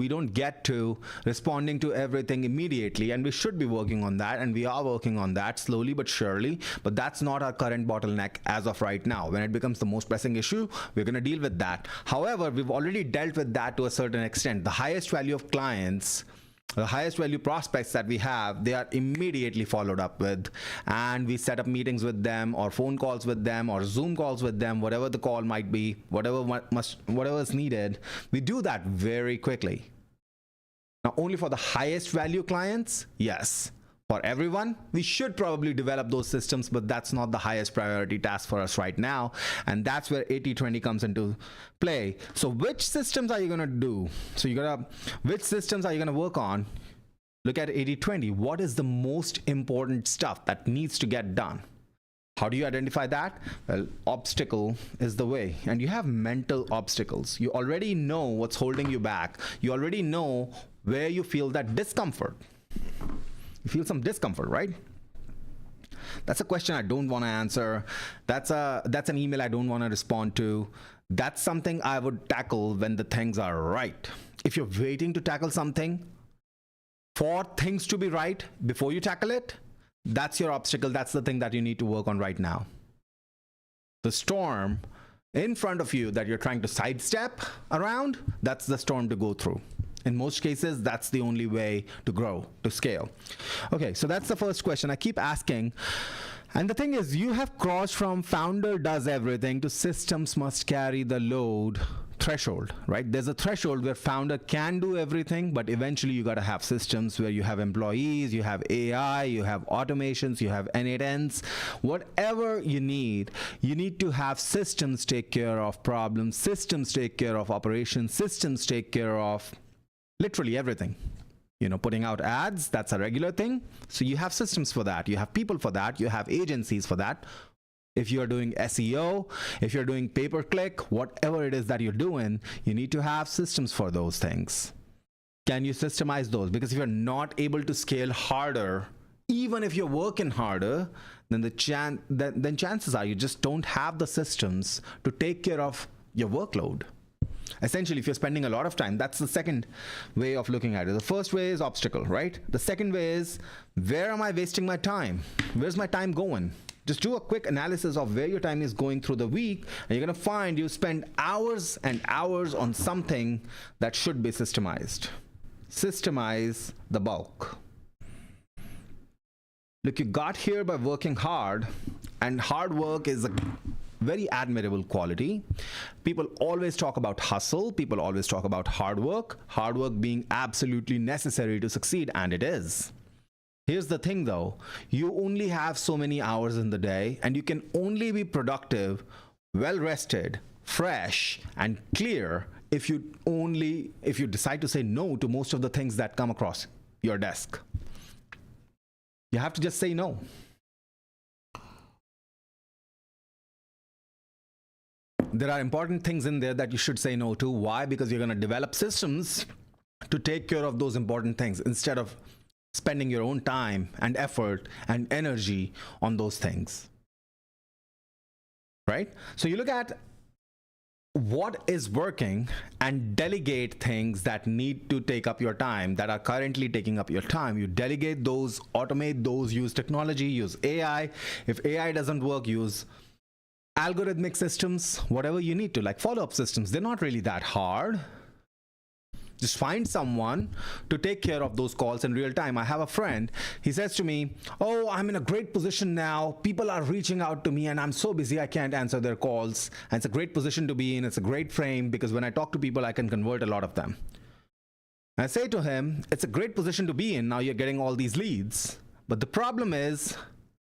Speaker 1: don't get to responding to everything immediately. And we should be working on that. And we are working on that slowly but surely. But that's not our current bottleneck as of right now. When it becomes the most pressing issue, we're going to deal with that. However, we've already dealt with that to a certain extent. The highest value of clients, the highest value prospects that we have, they are immediately followed up with, and we set up meetings with them, or phone calls with them, or Zoom calls with them, whatever the call might be, whatever is needed. We do that very quickly. Now, only for the highest value clients, yes. For everyone, we should probably develop those systems, but that's not the highest priority task for us right now. And that's where 80-20 comes into play. So which systems are you going to do? Which systems are you going to work on? Look at 80-20. What is the most important stuff that needs to get done? How do you identify that? Well, obstacle is the way. And you have mental obstacles. You already know what's holding you back. You already know where you feel that discomfort. You feel some discomfort, right? That's a question I don't want to answer. That's an email I don't want to respond to. That's something I would tackle when the things are right. If you're waiting to tackle something for things to be right before you tackle it, that's your obstacle. That's the thing that you need to work on right now. The storm in front of you that you're trying to sidestep around, that's the storm to go through. In most cases, that's the only way to grow, to scale. Okay, so that's the first question I keep asking. And the thing is, you have crossed from founder does everything to systems must carry the load threshold, right? There's a threshold where founder can do everything, but eventually you got to have systems where you have employees, you have AI, you have automations, you have N8Ns, whatever you need to have systems take care of problems, systems take care of operations, systems take care of literally everything. Putting out ads, that's a regular thing. So you have systems for that. You have people for that. You have agencies for that. If you're doing SEO, if you're doing pay-per-click, whatever it is that you're doing, you need to have systems for those things. Can you systemize those? Because if you're not able to scale harder, even if you're working harder, then chances are you just don't have the systems to take care of your workload. Essentially, if you're spending a lot of time, that's the second way of looking at it. The first way is obstacle, right? The second way is, where am I wasting my time? Where's my time going? Just do a quick analysis of where your time is going through the week, and you're going to find you spend hours and hours on something that should be systemized. Systemize the bulk. Look, you got here by working hard, and hard work is a very admirable quality. People always talk about hustle. People always talk about hard work being absolutely necessary to succeed, and it is. Here's the thing though, you only have so many hours in the day, and you can only be productive, well rested, fresh, and clear if you decide to say no to most of the things that come across your desk. You have to just say no. There are important things in there that you should say no to. Why? Because you're going to develop systems to take care of those important things instead of spending your own time and effort and energy on those things. Right? So you look at what is working and delegate things that need to take up your time, that are currently taking up your time. You delegate those, automate those, use technology, use AI. If AI doesn't work, use algorithmic systems, whatever you need to, like follow-up systems. They're not really that hard. Just find someone to take care of those calls in real time. I have a friend, he says to me, oh, I'm in a great position now. People are reaching out to me and I'm so busy I can't answer their calls. And it's a great position to be in. It's a great frame because when I talk to people, I can convert a lot of them. I say to him, it's a great position to be in. Now you're getting all these leads. But the problem is,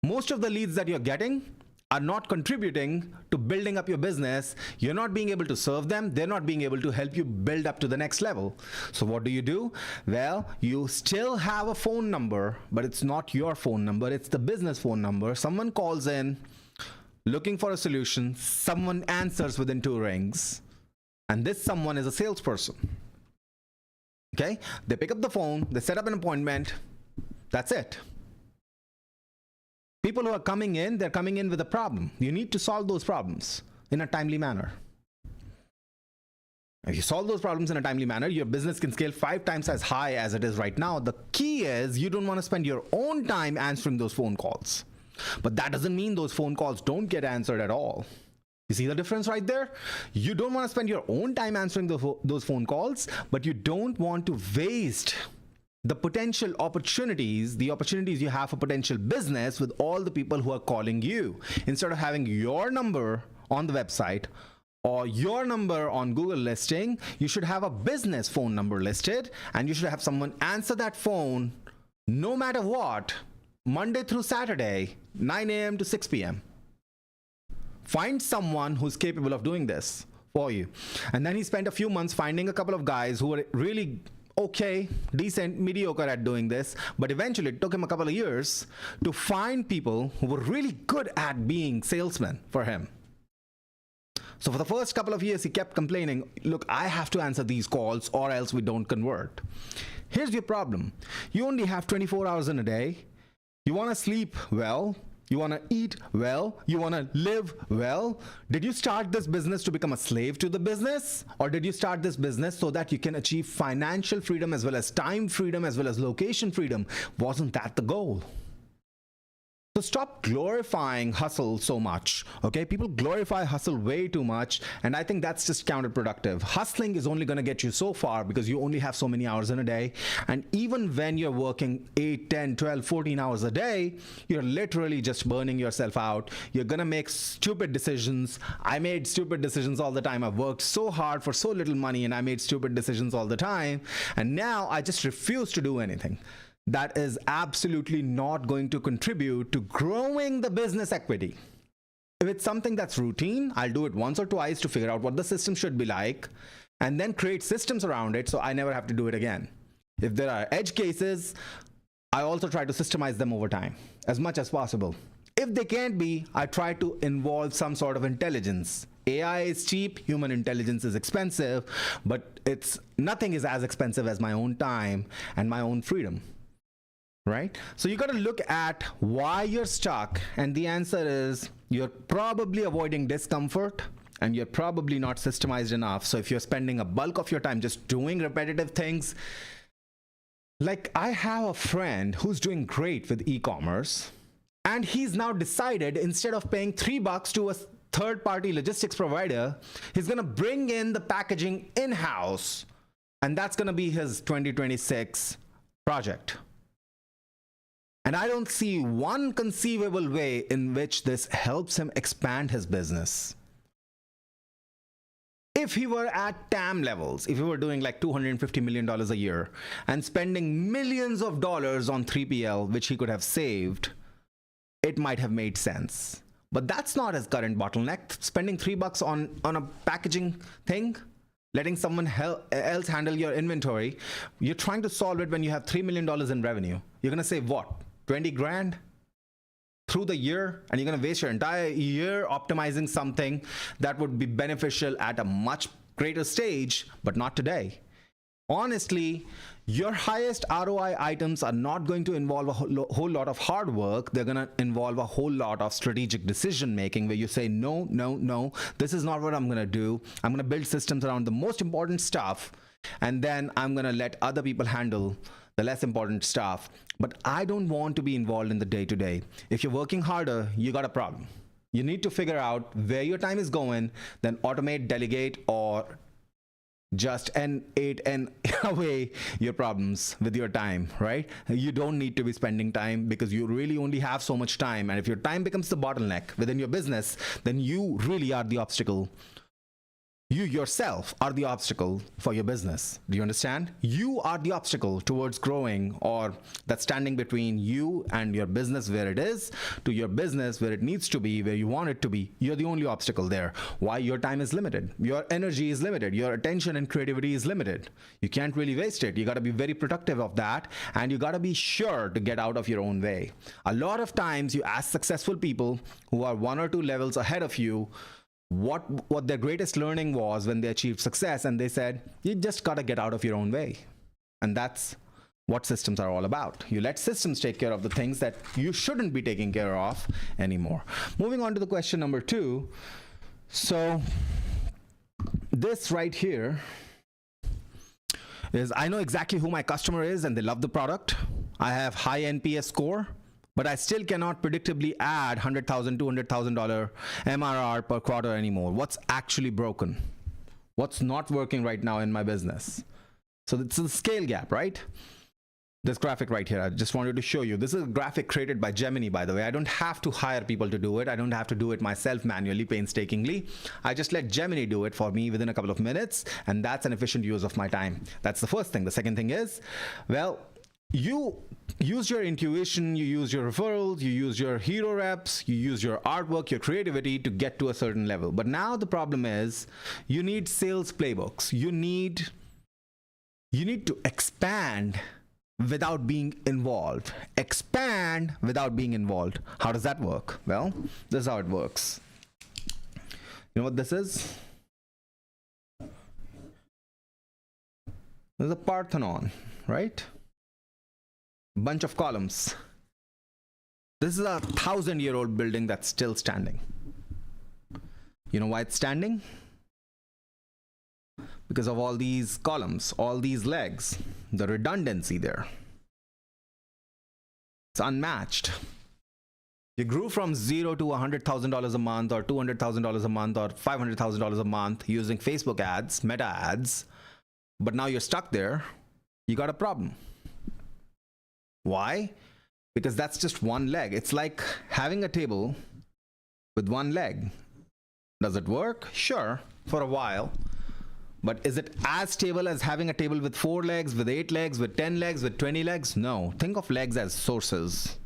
Speaker 1: most of the leads that you're getting are not contributing to building up your business. You're not being able to serve them. They're not being able to help you build up to the next level. So what do? Well, you still have a phone number, but it's not your phone number. It's the business phone number. Someone calls in looking for a solution. Someone answers within 2 rings. And this someone is a salesperson. Okay? They pick up the phone. They set up an appointment. That's it. People who are coming in, they're coming in with a problem. You need to solve those problems in a timely manner. If you solve those problems in a timely manner, your business can scale 5 times as high as it is right now. The key is you don't want to spend your own time answering those phone calls. But that doesn't mean those phone calls don't get answered at all. You see the difference right there? You don't want to spend your own time answering those phone calls, but you don't want to waste the potential opportunities, the opportunities you have for potential business with all the people who are calling you. Instead of having your number on the website or your number on Google listing, you should have a business phone number listed, and you should have someone answer that phone no matter what, Monday through Saturday, 9 a.m. to 6 p.m. Find someone who's capable of doing this for you. And then he spent a few months finding a couple of guys who were really okay, decent, mediocre at doing this, but eventually it took him a couple of years to find people who were really good at being salesmen for him. So for the first couple of years, he kept complaining, look, I have to answer these calls or else we don't convert. Here's your problem. You only have 24 hours in a day. You want to sleep well. You want to eat well. You want to live well. Did you start this business to become a slave to the business? Or did you start this business so that you can achieve financial freedom as well as time freedom as well as location freedom? Wasn't that the goal? So stop glorifying hustle so much, okay? People glorify hustle way too much, and I think that's just counterproductive. Hustling is only gonna get you so far because you only have so many hours in a day, and even when you're working 8, 10, 12, 14 hours a day, you're literally just burning yourself out. You're gonna make stupid decisions. I made stupid decisions all the time. I've worked so hard for so little money, and I made stupid decisions all the time, and now I just refuse to do anything that is absolutely not going to contribute to growing the business equity. If it's something that's routine, I'll do it once or twice to figure out what the system should be like, and then create systems around it so I never have to do it again. If there are edge cases, I also try to systemize them over time as much as possible. If they can't be, I try to involve some sort of intelligence. AI is cheap, human intelligence is expensive, but nothing is as expensive as my own time and my own freedom. Right? So you got to look at why you're stuck, and the answer is you're probably avoiding discomfort and you're probably not systemized enough. So if you're spending a bulk of your time just doing repetitive things, like I have a friend who's doing great with e-commerce, and he's now decided instead of paying $3 to a third-party logistics provider, he's going to bring in the packaging in-house, and that's going to be his 2026 project. And I don't see one conceivable way in which this helps him expand his business. If he were at TAM levels, if he were doing like $250 million a year and spending millions of dollars on 3PL, which he could have saved, it might have made sense. But that's not his current bottleneck. Spending $3 on a packaging thing, letting someone else handle your inventory, you're trying to solve it when you have $3 million in revenue. You're going to save what? 20 grand through the year, and you're going to waste your entire year optimizing something that would be beneficial at a much greater stage, but not today. Honestly, your highest ROI items are not going to involve a whole lot of hard work. They're going to involve a whole lot of strategic decision making where you say, no, no, no, this is not what I'm going to do. I'm going to build systems around the most important stuff, and then I'm going to let other people handle the less important stuff. But I don't want to be involved in the day-to-day. If you're working harder, you got a problem. You need to figure out where your time is going, then automate, delegate, or just eat away your problems with your time, right? You don't need to be spending time because you really only have so much time. And if your time becomes the bottleneck within your business, then you really are the obstacle. You yourself are the obstacle for your business. Do you understand? You are the obstacle towards growing, or that's standing between you and your business where it is to your business where it needs to be, where you want it to be. You're the only obstacle there. Why? Your time is limited. Your energy is limited. Your attention and creativity is limited. You can't really waste it. You got to be very productive of that, and you got to be sure to get out of your own way. A lot of times you ask successful people who are 1 or 2 levels ahead of you what their greatest learning was when they achieved success, and they said, you just got to get out of your own way. And that's what systems are all about. You let systems take care of the things that you shouldn't be taking care of anymore. Moving on to the question number 2. So this right here is, I know exactly who my customer is and they love the product. I have high NPS score, but I still cannot predictably add $100,000, $200,000 MRR per quarter anymore. What's actually broken? What's not working right now in my business? So it's a scale gap, right? This graphic right here, I just wanted to show you. This is a graphic created by Gemini, by the way. I don't have to hire people to do it. I don't have to do it myself manually, painstakingly. I just let Gemini do it for me within a couple of minutes, and that's an efficient use of my time. That's the first thing. The second thing is, well, you use your intuition, you use your referrals, you use your hero reps, you use your artwork, your creativity to get to a certain level. But now the problem is you need sales playbooks. You need to expand without being involved. Expand without being involved. How does that work? Well, this is how it works. You know what this is? This is a Parthenon, right? Bunch of columns. This is a 1,000-year-old building that's still standing. You know why it's standing? Because of all these columns, all these legs, the redundancy there. It's unmatched. You grew from 0 to $100,000 a month, or $200,000 a month, or $500,000 a month using Facebook ads, Meta ads, but now you're stuck there. You got a problem. Why? Because that's just one leg. It's like having a table with one leg. Does it work? Sure, for a while. But is it as stable as having a table with 4 legs, with 8 legs, with 10 legs, with 20 legs? No. Think of legs as sources.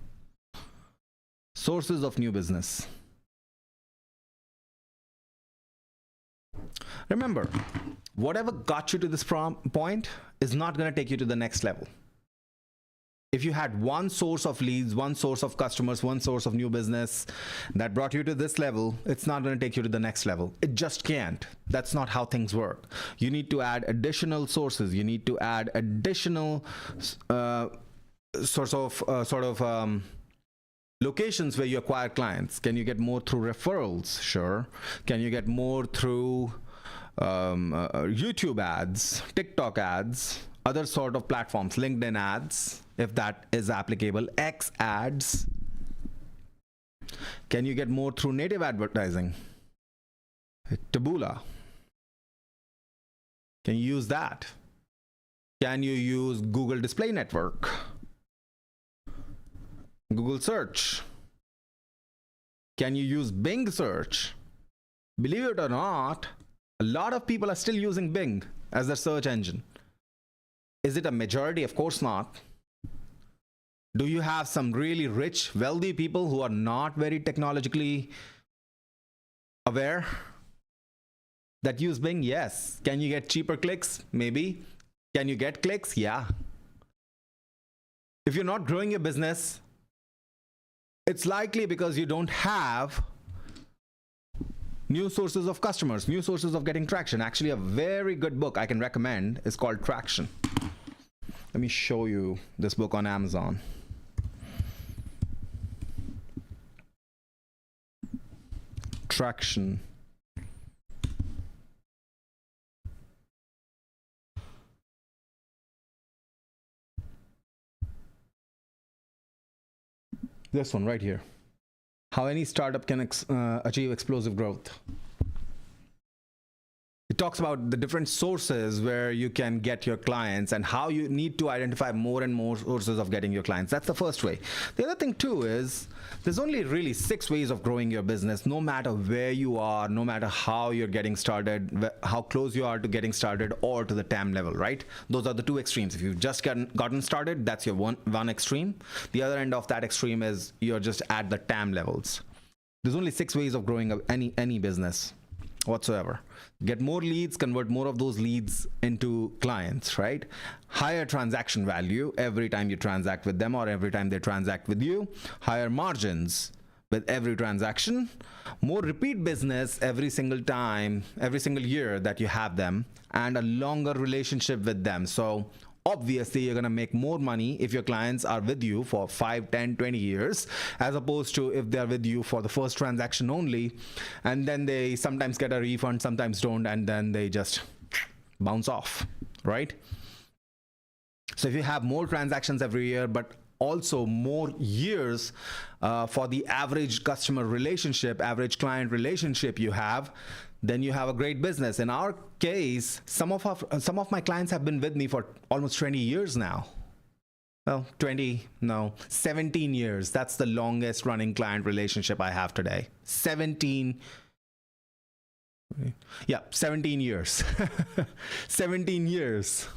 Speaker 1: Sources of new business. Remember, whatever got you to this point is not going to take you to the next level. If you had one source of leads, one source of customers, one source of new business that brought you to this level, it's not going to take you to the next level. It just can't. That's not how things work. You need to add additional sources. You need to add additional locations where you acquire clients. Can you get more through referrals? Sure. Can you get more through YouTube ads, TikTok ads, other sort of platforms, LinkedIn ads, if that is applicable, X ads? Can you get more through native advertising? Taboola. Can you use that? Can you use Google Display Network? Google Search? Can you use Bing Search? Believe it or not, a lot of people are still using Bing as their search engine. Is it a majority? Of course not. Do you have some really rich, wealthy people who are not very technologically aware that use Bing? Yes. Can you get cheaper clicks? Maybe. Can you get clicks? Yeah. If you're not growing your business, it's likely because you don't have New sources of customers, new sources of getting traction. Actually, a very good book I can recommend is called Traction. Let me show you this book on Amazon. Traction. This one right here. How any startup can achieve explosive growth. It talks about the different sources where you can get your clients and how you need to identify more and more sources of getting your clients. That's the first way. The other thing too is there's only really 6 ways of growing your business, no matter where you are, no matter how you're getting started, how close you are to getting started or to the TAM level, right? Those are the 2 extremes. If you've just gotten started, that's your one extreme. The other end of that extreme is you're just at the TAM levels. There's only 6 ways of growing any business whatsoever. Get more leads, convert more of those leads into clients, right? Higher transaction value every time you transact with them or every time they transact with you. Higher margins with every transaction. More repeat business every single time, every single year that you have them, and a longer relationship with them. So obviously you're going to make more money if your clients are with you for 5, 10, 20 years, as opposed to if they're with you for the first transaction only, and then they sometimes get a refund, sometimes don't, and then they just bounce off, right? So if you have more transactions every year, but also more years for the average customer relationship, average client relationship you have, then you have a great business. In our case, some of my clients have been with me for almost 20 years now. Well, 17 years. That's the longest running client relationship I have today. 17 years. 17 years.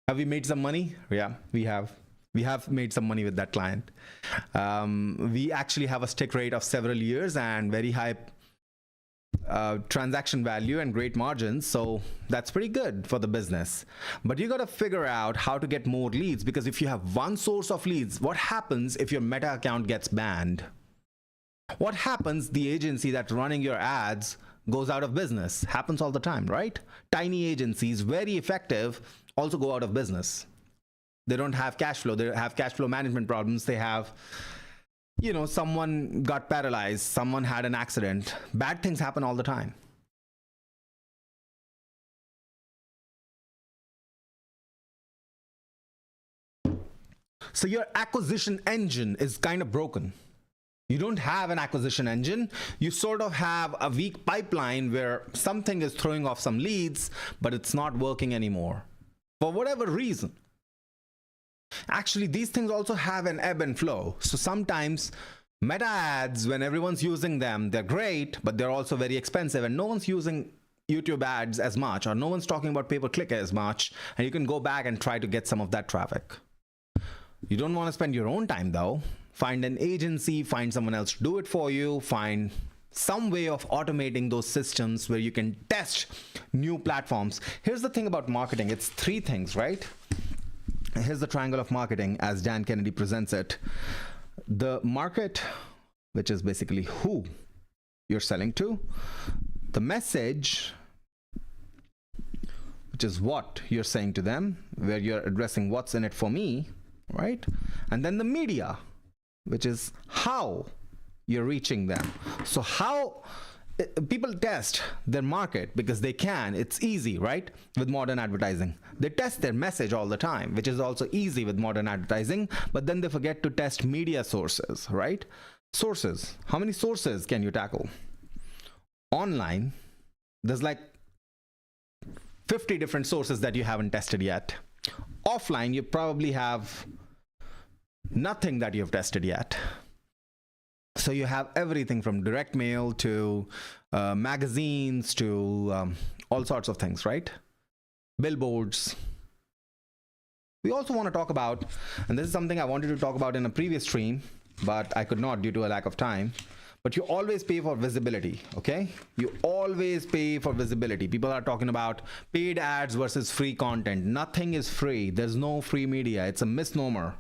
Speaker 1: Have we made some money? Yeah, we have. We have made some money with that client. We actually have a stick rate of several years and very high transaction value and great margins, so that's pretty good for the business. But you got to figure out how to get more leads, because if you have one source of leads, what happens if your Meta account gets banned? What happens? The agency that's running your ads goes out of business. Happens all the time, right? Tiny agencies, very effective, also go out of business. They don't have cash flow. They have cash flow management problems. They have, you know, someone got paralyzed, someone had an accident. Bad things happen all the time. So your acquisition engine is kind of broken. You don't have an acquisition engine. You sort of have a weak pipeline where something is throwing off some leads, but it's not working anymore for whatever reason. Actually, these things also have an ebb and flow. So sometimes Meta ads, when everyone's using them, they're great, but they're also very expensive, and no one's using YouTube ads as much, or no one's talking about pay-per-click as much, and you can go back and try to get some of that traffic. You don't want to spend your own time though. Find an agency, find someone else to do it for you, find some way of automating those systems where you can test new platforms. Here's the thing about marketing. It's 3 things, right? Here's the triangle of marketing as Dan Kennedy presents it. The market, which is basically who you're selling to. The message, which is what you're saying to them, where you're addressing what's in it for me, right? And then the media, which is how you're reaching them. So how people test their market, because they can. It's easy, right? With modern advertising. They test their message all the time, which is also easy with modern advertising, but then they forget to test media sources, right? Sources. How many sources can you tackle? Online, there's like 50 different sources that you haven't tested yet. Offline, you probably have nothing that you've tested yet. So you have everything from direct mail to magazines to all sorts of things, right? Billboards. We also want to talk about, and this is something I wanted to talk about in a previous stream, but I could not due to a lack of time. But you always pay for visibility, okay? You always pay for visibility. People are talking about paid ads versus free content. Nothing is free. There's no free media. It's a misnomer.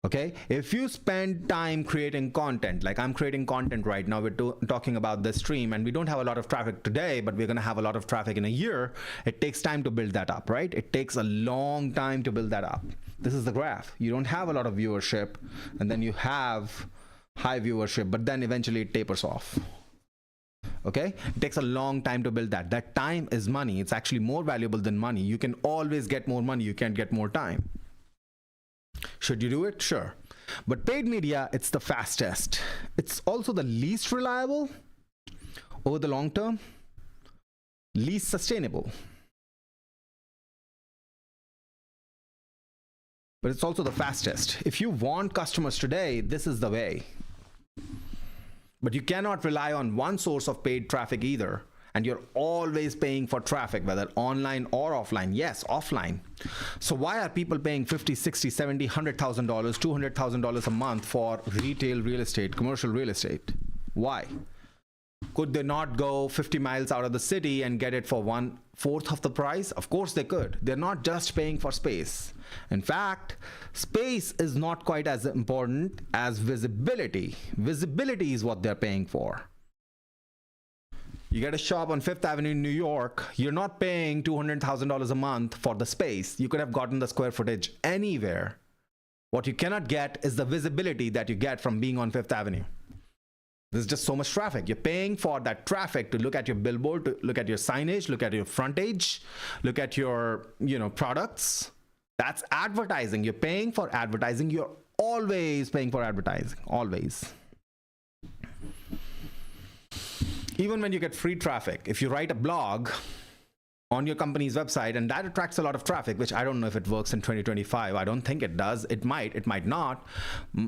Speaker 1: Okay, if you spend time creating content, like I'm creating content right now, we're talking about this stream, and we don't have a lot of traffic today, but we're going to have a lot of traffic in a year. It takes time to build that up, right? It takes a long time to build that up. This is the graph. You don't have a lot of viewership, and then you have high viewership, but then eventually it tapers off. Okay, it takes a long time to build that. That time is money. It's actually more valuable than money. You can always get more money. You can't get more time. Should you do it? Sure. But paid media, it's the fastest. It's also the least reliable over the long term, least sustainable. But it's also the fastest. If you want customers today, this is the way. But you cannot rely on one source of paid traffic either. And you're always paying for traffic, whether online or offline. Yes, offline. So why are people paying $50, $60, $70, $100,000, $200,000 a month for retail real estate, commercial real estate? Why? Could they not go 50 miles out of the city and get it for 1/4 of the price? Of course they could. They're not just paying for space. In fact, space is not quite as important as visibility. Visibility is what they're paying for. You get a shop on Fifth Avenue in New York, you're not paying $200,000 a month for the space. You could have gotten the square footage anywhere. What you cannot get is the visibility that you get from being on Fifth Avenue. There's just so much traffic. You're paying for that traffic to look at your billboard, to look at your signage, look at your frontage, look at your, products. That's advertising. You're paying for advertising. You're always paying for advertising, always. Even when you get free traffic, if you write a blog on your company's website and that attracts a lot of traffic, which I don't know if it works in 2025. I don't think it does. It might not.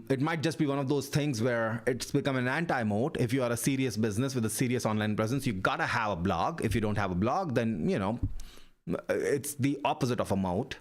Speaker 1: It might just be one of those things where it's become an anti-moat. If you are a serious business with a serious online presence, you gotta have a blog. If you don't have a blog, then, it's the opposite of a moat.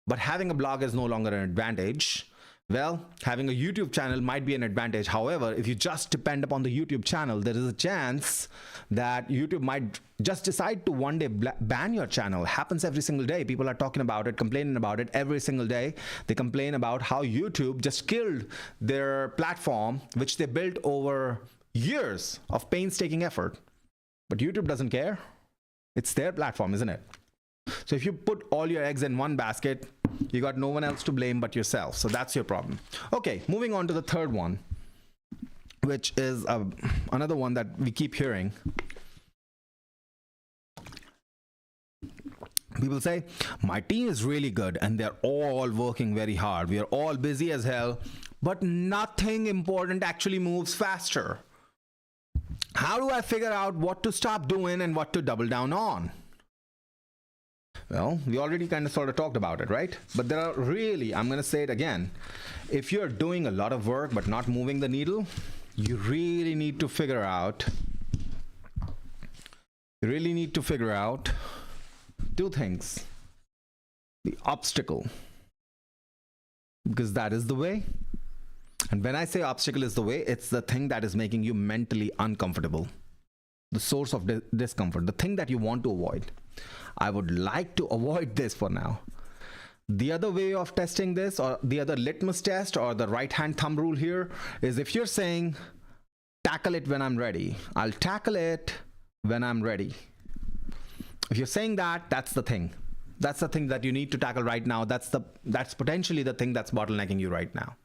Speaker 1: But having a blog is no longer an advantage. Well, having a YouTube channel might be an advantage. However, if you just depend upon the YouTube channel, there is a chance that YouTube might just decide to one day ban your channel. It happens every single day. People are talking about it, complaining about it every single day. They complain about how YouTube just killed their platform, which they built over years of painstaking effort. But YouTube doesn't care. It's their platform, isn't it? So if you put all your eggs in one basket, you got no one else to blame but yourself. So that's your problem. Okay, moving on to the third one, which is another one that we keep hearing. People say, my team is really good and they're all working very hard. We are all busy as hell, but nothing important actually moves faster. How do I figure out what to stop doing and what to double down on? Well, we already kind of sort of talked about it, right? But there are really, I'm going to say it again, if you're doing a lot of work but not moving the needle, you really need to figure out two things. The obstacle, because that is the way. And when I say obstacle is the way, it's the thing that is making you mentally uncomfortable. The source of discomfort, the thing that you want to avoid. I would like to avoid this for now. The other way of testing this, or the other litmus test, or the right hand thumb rule here, is if you're saying, tackle it when I'm ready, I'll tackle it when I'm ready. If you're saying that, that's the thing. That's the thing that you need to tackle right now. That's potentially the thing that's bottlenecking you right now.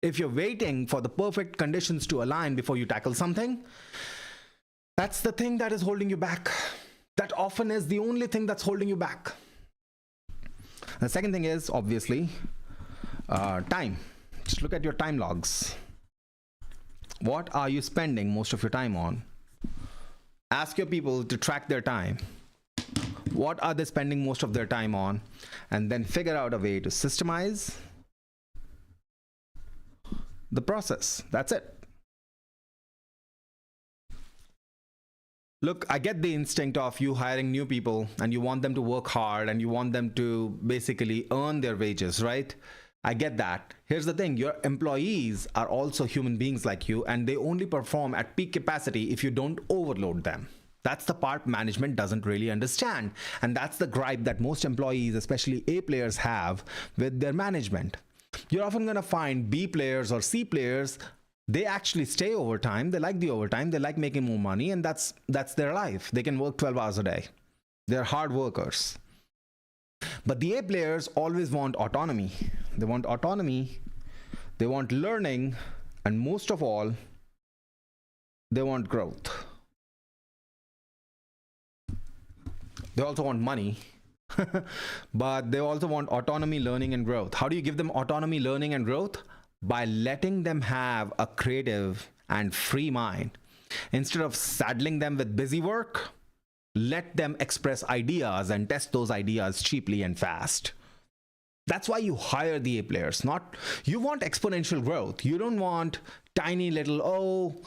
Speaker 1: If you're waiting for the perfect conditions to align before you tackle something, that's the thing that is holding you back. That often is the only thing that's holding you back. The second thing is, obviously, time. Just look at your time logs. What are you spending most of your time on? Ask your people to track their time. What are they spending most of their time on? And then figure out a way to systemize the process. That's it. Look, I get the instinct of you hiring new people and you want them to work hard and you want them to basically earn their wages, right? I get that. Here's the thing, your employees are also human beings like you, and they only perform at peak capacity if you don't overload them. That's the part management doesn't really understand. And that's the gripe that most employees, especially A players, have with their management. You're often going to find B players or C players, they actually stay overtime. They like the overtime. They like making more money. And that's their life. They can work 12 hours a day. They're hard workers. But the A players always want autonomy. They want autonomy. They want learning. And most of all, they want growth. They also want money, but they also want autonomy, learning, and growth. How do you give them autonomy, learning, and growth? By letting them have a creative and free mind. Instead of saddling them with busy work, let them express ideas and test those ideas cheaply and fast. That's why you hire the A players. You want exponential growth. You don't want tiny little,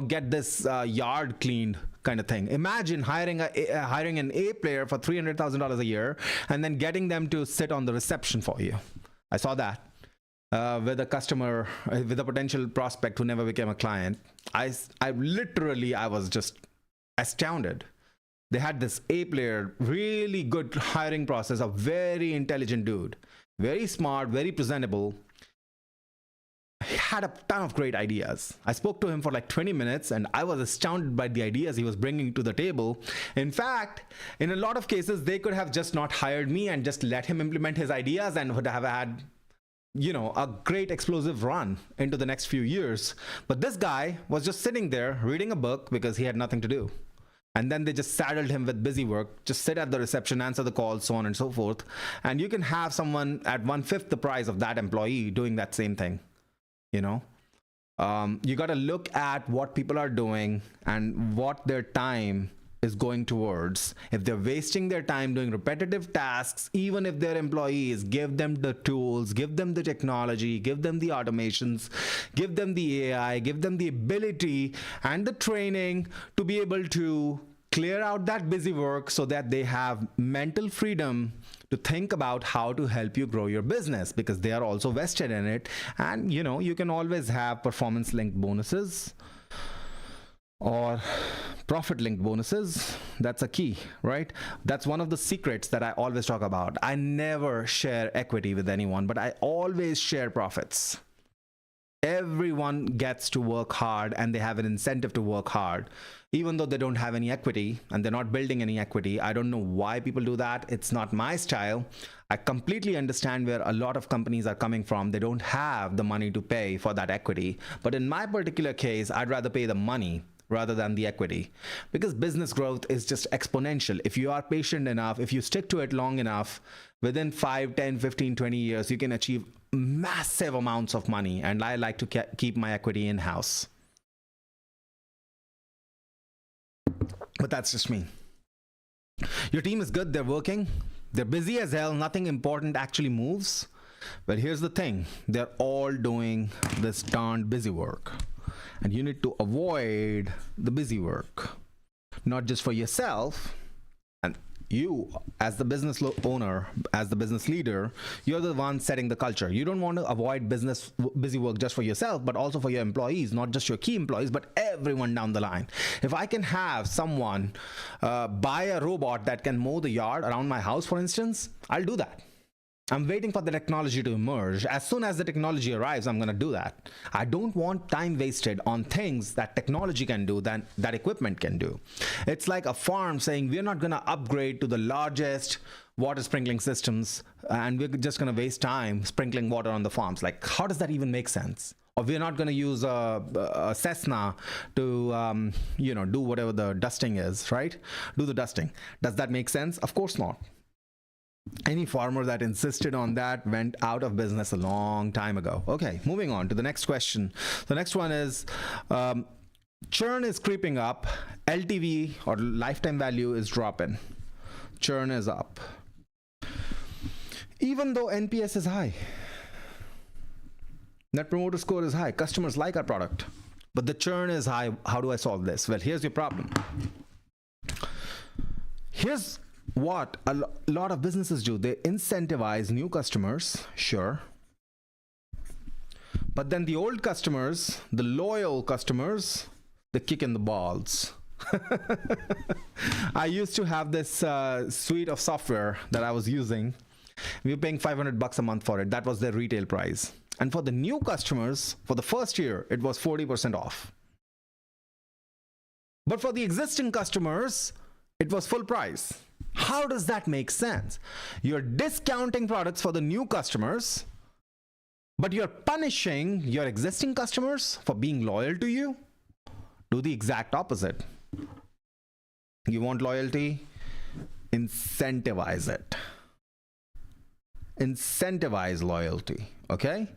Speaker 1: get this yard cleaned kind of thing. Imagine hiring an A player for $300,000 a year and then getting them to sit on the reception for you. I saw that with a customer, with a potential prospect who never became a client. I was just astounded. They had this A player, really good hiring process, a very intelligent dude, very smart, very presentable. He had a ton of great ideas. I spoke to him for like 20 minutes and I was astounded by the ideas he was bringing to the table. In fact, in a lot of cases, they could have just not hired me and just let him implement his ideas and would have had, a great explosive run into the next few years. But this guy was just sitting there reading a book because he had nothing to do. And then they just saddled him with busy work, just sit at the reception, answer the calls, so on and so forth. And you can have someone at 1/5 the price of that employee doing that same thing. You got to look at what people are doing and what their time is going towards. If they're wasting their time doing repetitive tasks, even if they're employees, give them the tools, give them the technology, give them the automations, give them the AI, give them the ability and the training to be able to clear out that busy work so that they have mental freedom to think about how to help you grow your business, because they are also vested in it. And you can always have performance linked bonuses or profit linked bonuses. That's a key, right? That's one of the secrets that I always talk about. I never share equity with anyone, but I always share profits. Everyone gets to work hard and they have an incentive to work hard, even though they don't have any equity and they're not building any equity. I don't know why people do that. It's not my style. I completely understand where a lot of companies are coming from. They don't have the money to pay for that equity. But in my particular case, I'd rather pay the money rather than the equity, because business growth is just exponential. If you are patient enough, if you stick to it long enough, within 5, 10, 15, 20 years, you can achieve massive amounts of money. And I like to keep my equity in-house. But that's just me. Your team is good, they're working, they're busy as hell, nothing important actually moves. But here's the thing, they're all doing this darn busy work. And you need to avoid the busy work, not just for yourself. And you, as the business owner, as the business leader, you're the one setting the culture. You don't want to avoid busy work just for yourself, but also for your employees, not just your key employees, but everyone down the line. If I can have someone buy a robot that can mow the yard around my house, for instance, I'll do that. I'm waiting for the technology to emerge. As soon as the technology arrives, I'm going to do that. I don't want time wasted on things that technology can do, that equipment can do. It's like a farm saying, we're not going to upgrade to the largest water sprinkling systems, and we're just going to waste time sprinkling water on the farms. Like, how does that even make sense? Or we're not going to use a Cessna to, do whatever the dusting is, right? Do the dusting. Does that make sense? Of course not. Any farmer that insisted on that went out of business a long time ago. Okay, moving on to the next question. The next one is, churn is creeping up. LTV, or lifetime value, is dropping. Churn is up. Even though NPS is high. Net Promoter Score is high. Customers like our product. But the churn is high. How do I solve this? Well, here's your problem. Here's what a lot of businesses do. They incentivize new customers, sure, but then the old customers, the loyal customers, they kick in the balls. I used to have this suite of software that I was using. We were paying $500 a month for it. That was their retail price. And for the new customers, for the first year, it was 40% off. But for the existing customers, it was full price. How does that make sense? You're discounting products for the new customers, but you're punishing your existing customers for being loyal to you. Do the exact opposite. You want loyalty? Incentivize it. Incentivize loyalty, okay?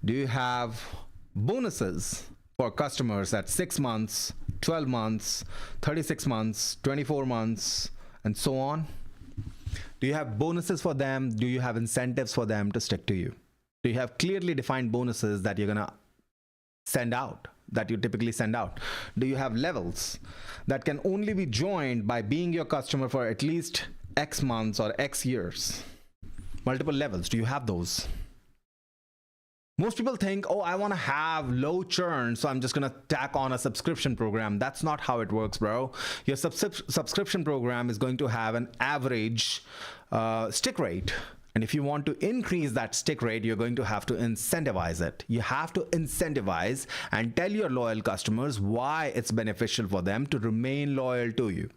Speaker 1: Do you have bonuses for customers at 6 months, 12 months, 36 months, 24 months, and so on? Do you have bonuses for them? Do you have incentives for them to stick to you? Do you have clearly defined bonuses that you're gonna send out, that you typically send out? Do you have levels that can only be joined by being your customer for at least X months or X years? Multiple levels. Do you have those? Most people think, oh, I want to have low churn, so I'm just going to tack on a subscription program. That's not how it works, bro. Your subscription program is going to have an average stick rate. And if you want to increase that stick rate, you're going to have to incentivize it. You have to incentivize and tell your loyal customers why it's beneficial for them to remain loyal to you.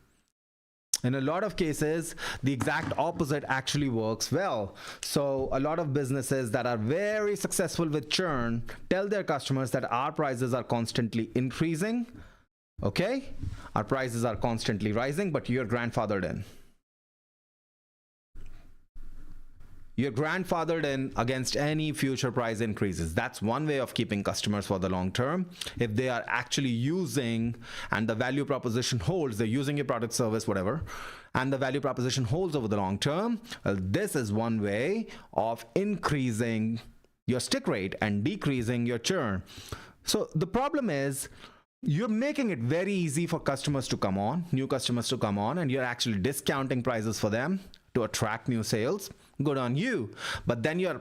Speaker 1: In a lot of cases, the exact opposite actually works well. So a lot of businesses that are very successful with churn tell their customers that our prices are constantly increasing. Okay? Our prices are constantly rising, but you're grandfathered in. You're grandfathered in against any future price increases. That's one way of keeping customers for the long term. If they are actually using and the value proposition holds, they're using your product, service, whatever, and the value proposition holds over the long term, well, this is one way of increasing your stick rate and decreasing your churn. So the problem is, you're making it very easy for customers to come on, new customers to come on, and you're actually discounting prices for them to attract new sales. Good on you. But then you're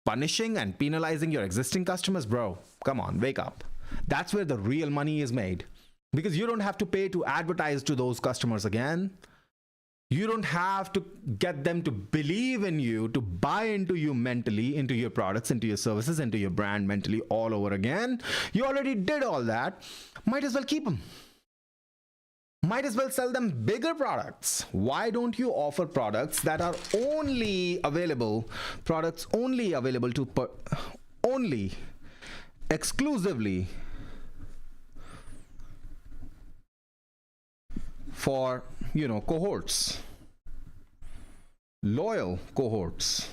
Speaker 1: punishing and penalizing your existing customers. Bro, come on, wake up. That's where the real money is made, because you don't have to pay to advertise to those customers again. You don't have to get them to believe in you, to buy into you mentally, into your products, into your services, into your brand mentally all over again. You already did all that. Might as well keep them. Might as well sell them bigger products. Why don't you offer products that are only available, to only exclusively for, cohorts, loyal cohorts?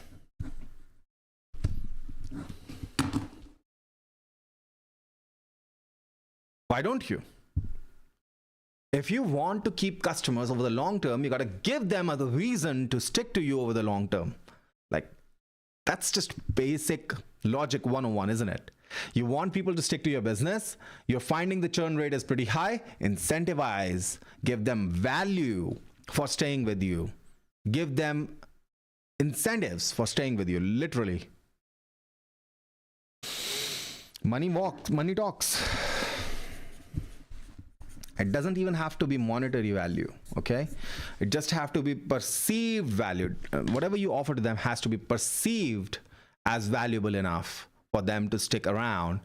Speaker 1: Why don't you? If you want to keep customers over the long term, you got to give them a reason to stick to you over the long term. Like, that's just basic logic 101, isn't it? You want people to stick to your business. You're finding the churn rate is pretty high. Incentivize. Give them value for staying with you. Give them incentives for staying with you, literally. Money walks, money talks. It doesn't even have to be monetary value, okay? It just have to be perceived value. Whatever you offer to them has to be perceived as valuable enough for them to stick around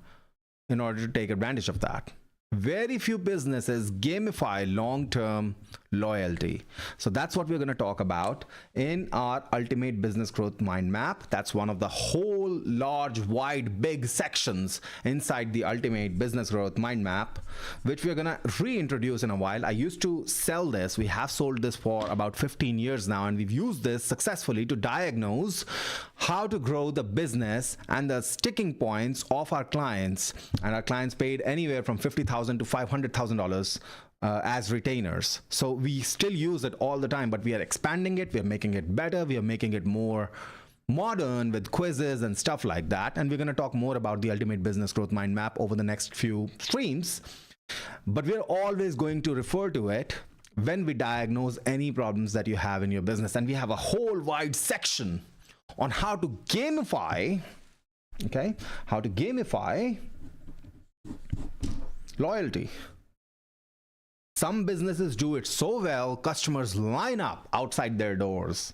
Speaker 1: in order to take advantage of that. Very few businesses gamify long-term loyalty. So that's what we're going to talk about in our Ultimate Business Growth Mind Map. That's one of the whole large, wide, big sections inside the Ultimate Business Growth Mind Map, which we're going to reintroduce in a while. I used to sell this. We have sold this for about 15 years now, and we've used this successfully to diagnose how to grow the business and the sticking points of our clients. And our clients paid anywhere from $50,000 to $500,000 as retainers. So we still use it all the time, but we are expanding it. We are making it better. We are making it more modern with quizzes and stuff like that. And we're going to talk more about the Ultimate Business Growth Mind Map over the next few streams. But we're always going to refer to it when we diagnose any problems that you have in your business. And we have a whole wide section on how to gamify, okay, how to gamify loyalty. Some businesses do it so well, customers line up outside their doors.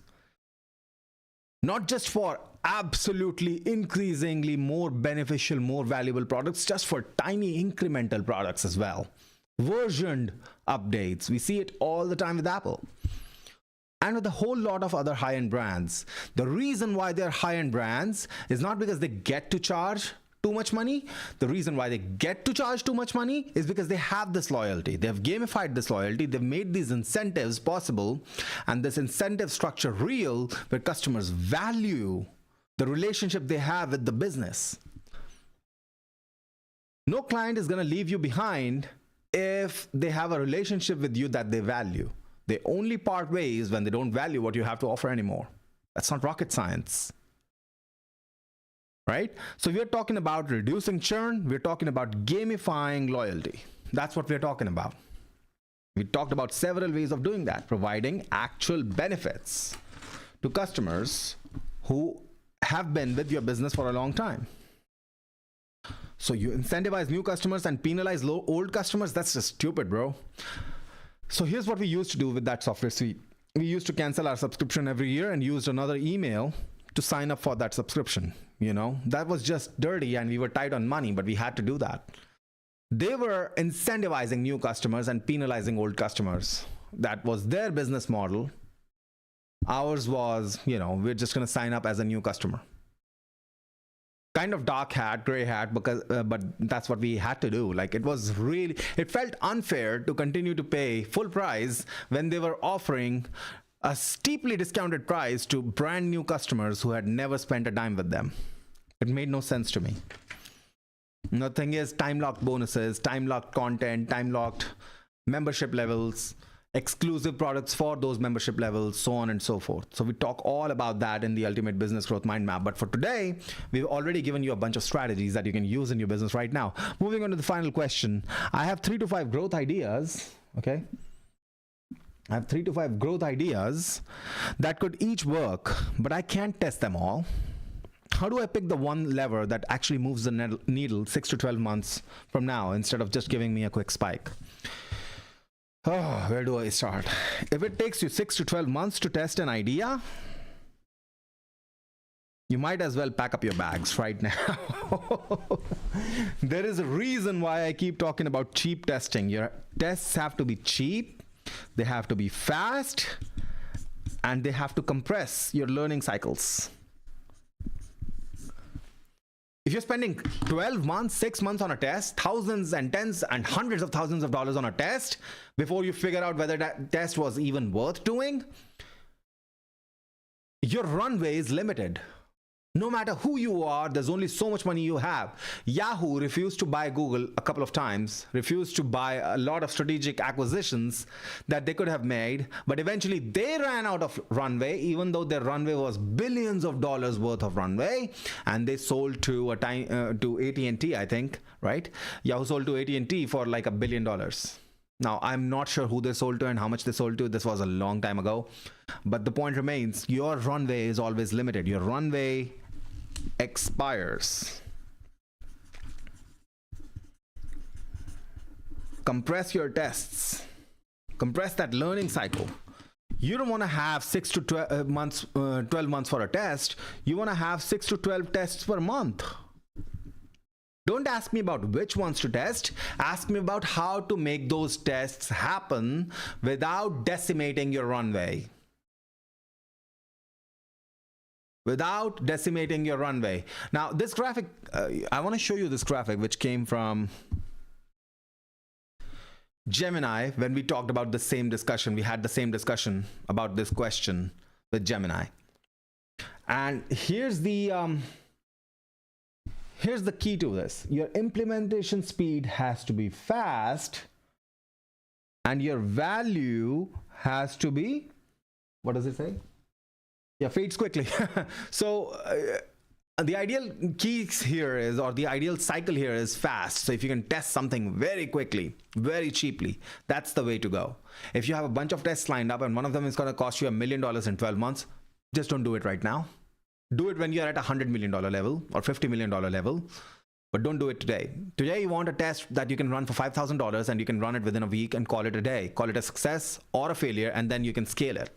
Speaker 1: Not just for absolutely increasingly more beneficial, more valuable products, just for tiny incremental products as well. Versioned updates. We see it all the time with Apple. And with a whole lot of other high-end brands. The reason why they're high-end brands is not because they get to charge too much money. The reason why they get to charge too much money is because they have this loyalty. They've gamified this loyalty. They've made these incentives possible and this incentive structure real, where customers value the relationship they have with the business. No client is going to leave you behind if they have a relationship with you that they value. They only part ways when they don't value what you have to offer anymore. That's not rocket science. Right? So we're talking about reducing churn. We're talking about gamifying loyalty. That's what we're talking about. We talked about several ways of doing that, providing actual benefits to customers who have been with your business for a long time. So you incentivize new customers and penalize old customers? That's just stupid, bro. So here's what we used to do with that software suite. We used to cancel our subscription every year and used another email to sign up for that subscription. You know, that was just dirty and we were tight on money, but we had to do that. They were incentivizing new customers and penalizing old customers. That was their business model. Ours was, you know, we're just going to sign up as a new customer. Kind of dark hat, gray hat, because but that's what we had to do. Like, it was really, it felt unfair to continue to pay full price when they were offering a steeply discounted price to brand new customers who had never spent a dime with them. It made no sense to me. The thing is, time-locked bonuses, time-locked content, time-locked membership levels, exclusive products for those membership levels, so on and so forth. So we talk all about that in the Ultimate Business Growth Mind Map. But for today, we've already given you a bunch of strategies that you can use in your business right now. Moving on to the final question. I have 3 to 5 growth ideas, okay? I have 3 to 5 growth ideas that could each work, but I can't test them all. How do I pick the one lever that actually moves the needle 6 to 12 months from now instead of just giving me a quick spike? Oh, where do I start? If it takes you 6 to 12 months to test an idea, you might as well pack up your bags right now. There is a reason why I keep talking about cheap testing. Your tests have to be cheap, they have to be fast, and they have to compress your learning cycles. If you're spending 12 months, 6 months on a test, thousands and tens and hundreds of thousands of dollars on a test before you figure out whether that test was even worth doing, your runway is limited. No matter who you are, there's only so much money you have. Yahoo refused to buy Google a couple of times, refused to buy a lot of strategic acquisitions that they could have made, but eventually they ran out of runway, even though their runway was billions of dollars worth of runway, and they sold to AT&T, I think, right? Yahoo sold to AT&T for like $1 billion. Now, I'm not sure who they sold to and how much they sold to. This was a long time ago. But the point remains, your runway is always limited. Your runway expires. Compress your tests. Compress that learning cycle. You don't want to have 6 to 12 months for a test. You want to have 6 to 12 tests per month. Don't ask me about which ones to test. Ask me about how to make those tests happen without decimating your runway. Without decimating your runway. Now, this graphic, I want to show you this graphic, which came from Gemini. When we talked about the same discussion, we had the same discussion about this question with Gemini. And here's the key to this. Your implementation speed has to be fast, and your value has to be, what does it say? Yeah, fades quickly. So the ideal keys here is, or the ideal cycle here is fast. So if you can test something very quickly, very cheaply, that's the way to go. If you have a bunch of tests lined up and one of them is going to cost you $1 million in 12 months, just don't do it right now. Do it when you're at $100 million level or $50 million level. but don't do it today. Today, you want a test that you can run for $5,000 and you can run it within a week and call it a day. Call it a success or a failure, and then you can scale it.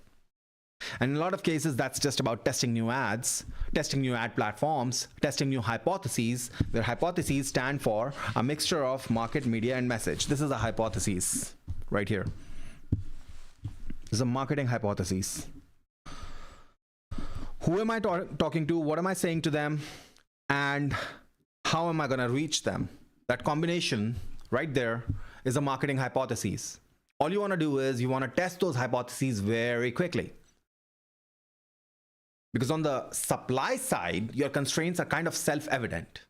Speaker 1: And in a lot of cases, that's just about testing new ads, testing new ad platforms, testing new hypotheses, where hypotheses stand for a mixture of market, media, and message. This is a hypothesis right here. This is a marketing hypothesis. Who am I talking to? What am I saying to them? And how am I going to reach them? That combination right there is a marketing hypothesis. All you want to do is you want to test those hypotheses very quickly. Because on the supply side, your constraints are kind of self-evident.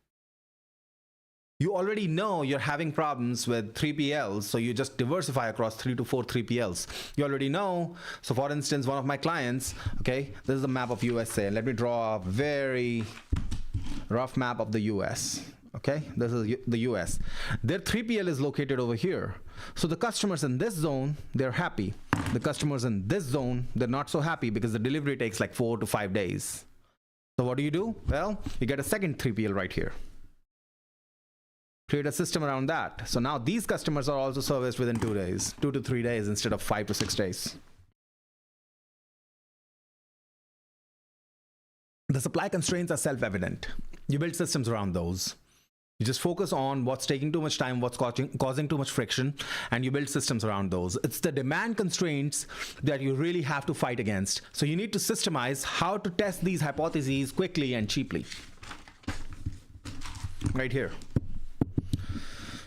Speaker 1: You already know you're having problems with 3PLs, so you just diversify across 3 to 4 3PLs. You already know. So for instance, one of my clients, okay, this is a map of USA. Let me draw a very rough map of the US. Okay, this is the US. Their 3PL is located over here. So the customers in this zone, they're happy. The customers in this zone, they're not so happy because the delivery takes like 4 to 5 days. So what do? Well, you get a second 3PL right here. Create a system around that. So now these customers are also serviced within 2 days, 2 to 3 days instead of 5 to 6 days. The supply constraints are self-evident. You build systems around those. You just focus on what's taking too much time, what's causing too much friction, and you build systems around those. It's the demand constraints that you really have to fight against. So you need to systemize how to test these hypotheses quickly and cheaply. Right here.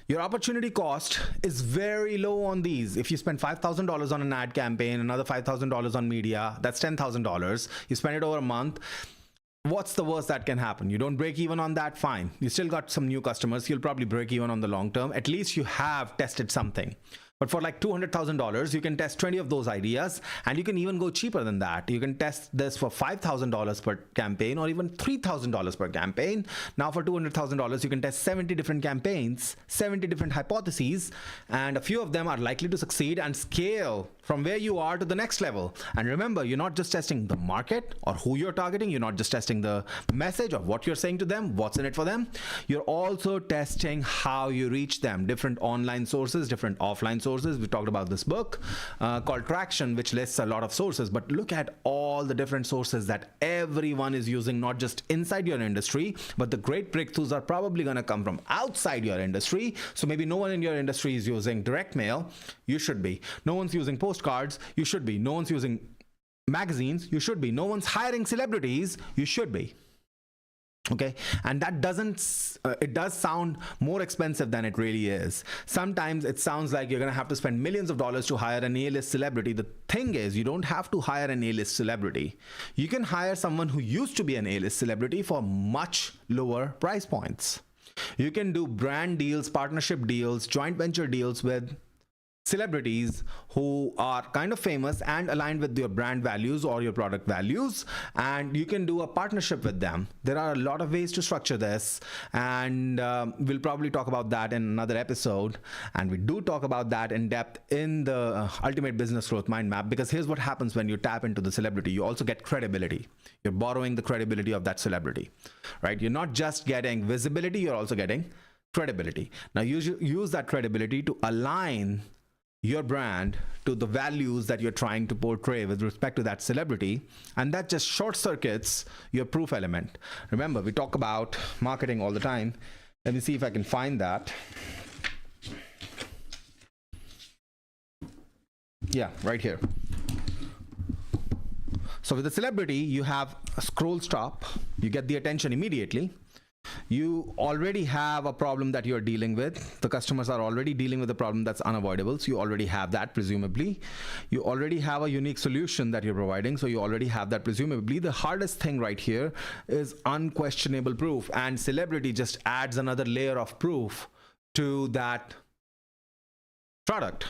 Speaker 1: Your opportunity cost is very low on these. If you spend $5,000 on an ad campaign, another $5,000 on media, that's $10,000. You spend it over a month. What's the worst that can happen? You don't break even on that, fine. You still got some new customers. You'll probably break even on the long term. At least you have tested something. But for like $200,000, you can test 20 of those ideas, and you can even go cheaper than that. You can test this for $5,000 per campaign or even $3,000 per campaign. Now for $200,000, you can test 70 different campaigns, 70 different hypotheses, and a few of them are likely to succeed and scale from where you are to the next level. And remember, you're not just testing the market or who you're targeting. You're not just testing the message or what you're saying to them, what's in it for them. You're also testing how you reach them. Different online sources, different offline sources. We talked about this book called Traction, which lists a lot of sources, but look at all the different sources that everyone is using, not just inside your industry, but the great breakthroughs are probably going to come from outside your industry. So maybe no one in your industry is using direct mail. You should be. No one's using postcards. You should be. No one's using magazines. You should be. No one's hiring celebrities. You should be. Okay, and that it does sound more expensive than it really is. Sometimes it sounds like you're gonna have to spend millions of dollars to hire an A-list celebrity. The thing is, you don't have to hire an A-list celebrity. You can hire someone who used to be an A-list celebrity for much lower price points. You can do brand deals, partnership deals, joint venture deals with celebrities who are kind of famous and aligned with your brand values or your product values, and you can do a partnership with them. There are a lot of ways to structure this, and we'll probably talk about that in another episode, and we do talk about that in depth in the Ultimate Business Growth Mind Map, because here's what happens when you tap into the celebrity. You also get credibility. You're borrowing the credibility of that celebrity, right? You're not just getting visibility, you're also getting credibility. Now use that credibility to align your brand to the values that you're trying to portray with respect to that celebrity, and that just short circuits your proof element. Remember, we talk about marketing all the time. Let me see if I can find that. Yeah, right here. So with a celebrity, you have a scroll stop. You get the attention immediately. You already have a problem that you're dealing with. The customers are already dealing with a problem that's unavoidable. So you already have that, presumably. You already have a unique solution that you're providing. So you already have that, presumably. The hardest thing right here is unquestionable proof. And celebrity just adds another layer of proof to that product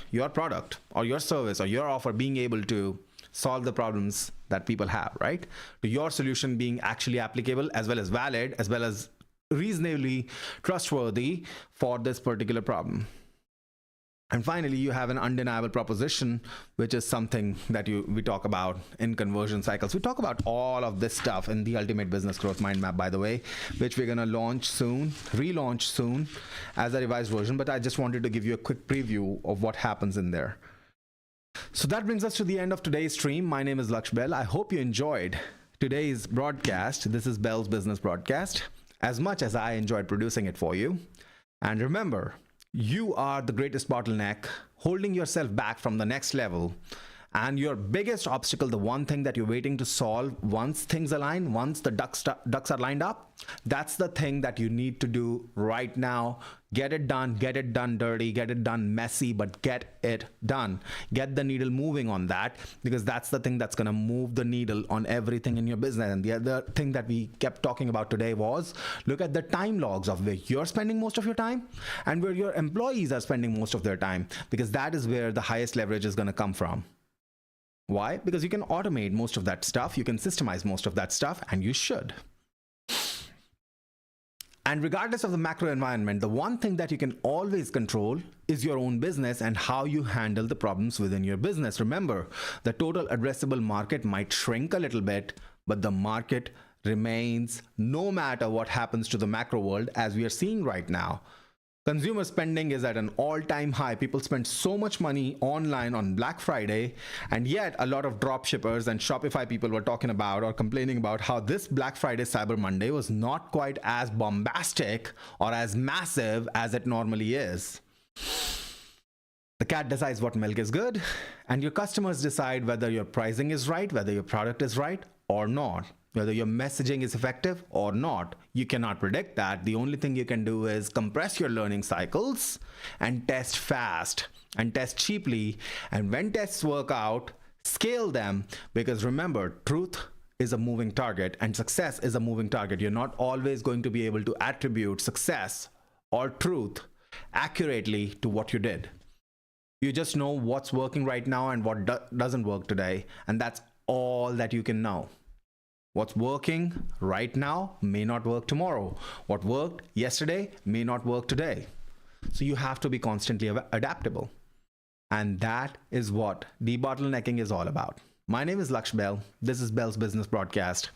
Speaker 1: or your service or your offer being able to solve the problems that people have, right? To your solution being actually applicable, as well as valid, as well as reasonably trustworthy for this particular problem. And finally, you have an undeniable proposition, which is something that we talk about in conversion cycles. We talk about all of this stuff in the Ultimate Business Growth Mind Map, by the way, which we're going to relaunch soon as a revised version. But I just wanted to give you a quick preview of what happens in there. So that brings us to the end of today's stream. My name is Lakshya Behl. I hope you enjoyed today's broadcast. This is Bell's Business Broadcast, as much as I enjoyed producing it for you. And remember, you are the greatest bottleneck holding yourself back from the next level. And your biggest obstacle, the one thing that you're waiting to solve once things align, once the ducks are lined up, that's the thing that you need to do right now. Get it done dirty, get it done messy, but get it done. Get the needle moving on that, because that's the thing that's going to move the needle on everything in your business. And the other thing that we kept talking about today was look at the time logs of where you're spending most of your time and where your employees are spending most of their time, because that is where the highest leverage is going to come from. Why? Because you can automate most of that stuff, you can systemize most of that stuff, and you should. And regardless of the macro environment, the one thing that you can always control is your own business and how you handle the problems within your business. Remember, the total addressable market might shrink a little bit, but the market remains no matter what happens to the macro world, as we are seeing right now. Consumer spending is at an all-time high. People spend so much money online on Black Friday, and yet a lot of drop shippers and Shopify people were talking about or complaining about how this Black Friday Cyber Monday was not quite as bombastic or as massive as it normally is. The cat decides what milk is good, and your customers decide whether your pricing is right, whether your product is right or not, whether your messaging is effective or not. You cannot predict that. The only thing you can do is compress your learning cycles and test fast and test cheaply. And when tests work out, scale them, because remember, truth is a moving target and success is a moving target. You're not always going to be able to attribute success or truth accurately to what you did. You just know what's working right now and what doesn't work today. And that's all that you can know. What's working right now may not work tomorrow. What worked yesterday may not work today. So you have to be constantly adaptable. And that is what debottlenecking is all about. My name is Lakshya Behl. This is Bell's Business Broadcast.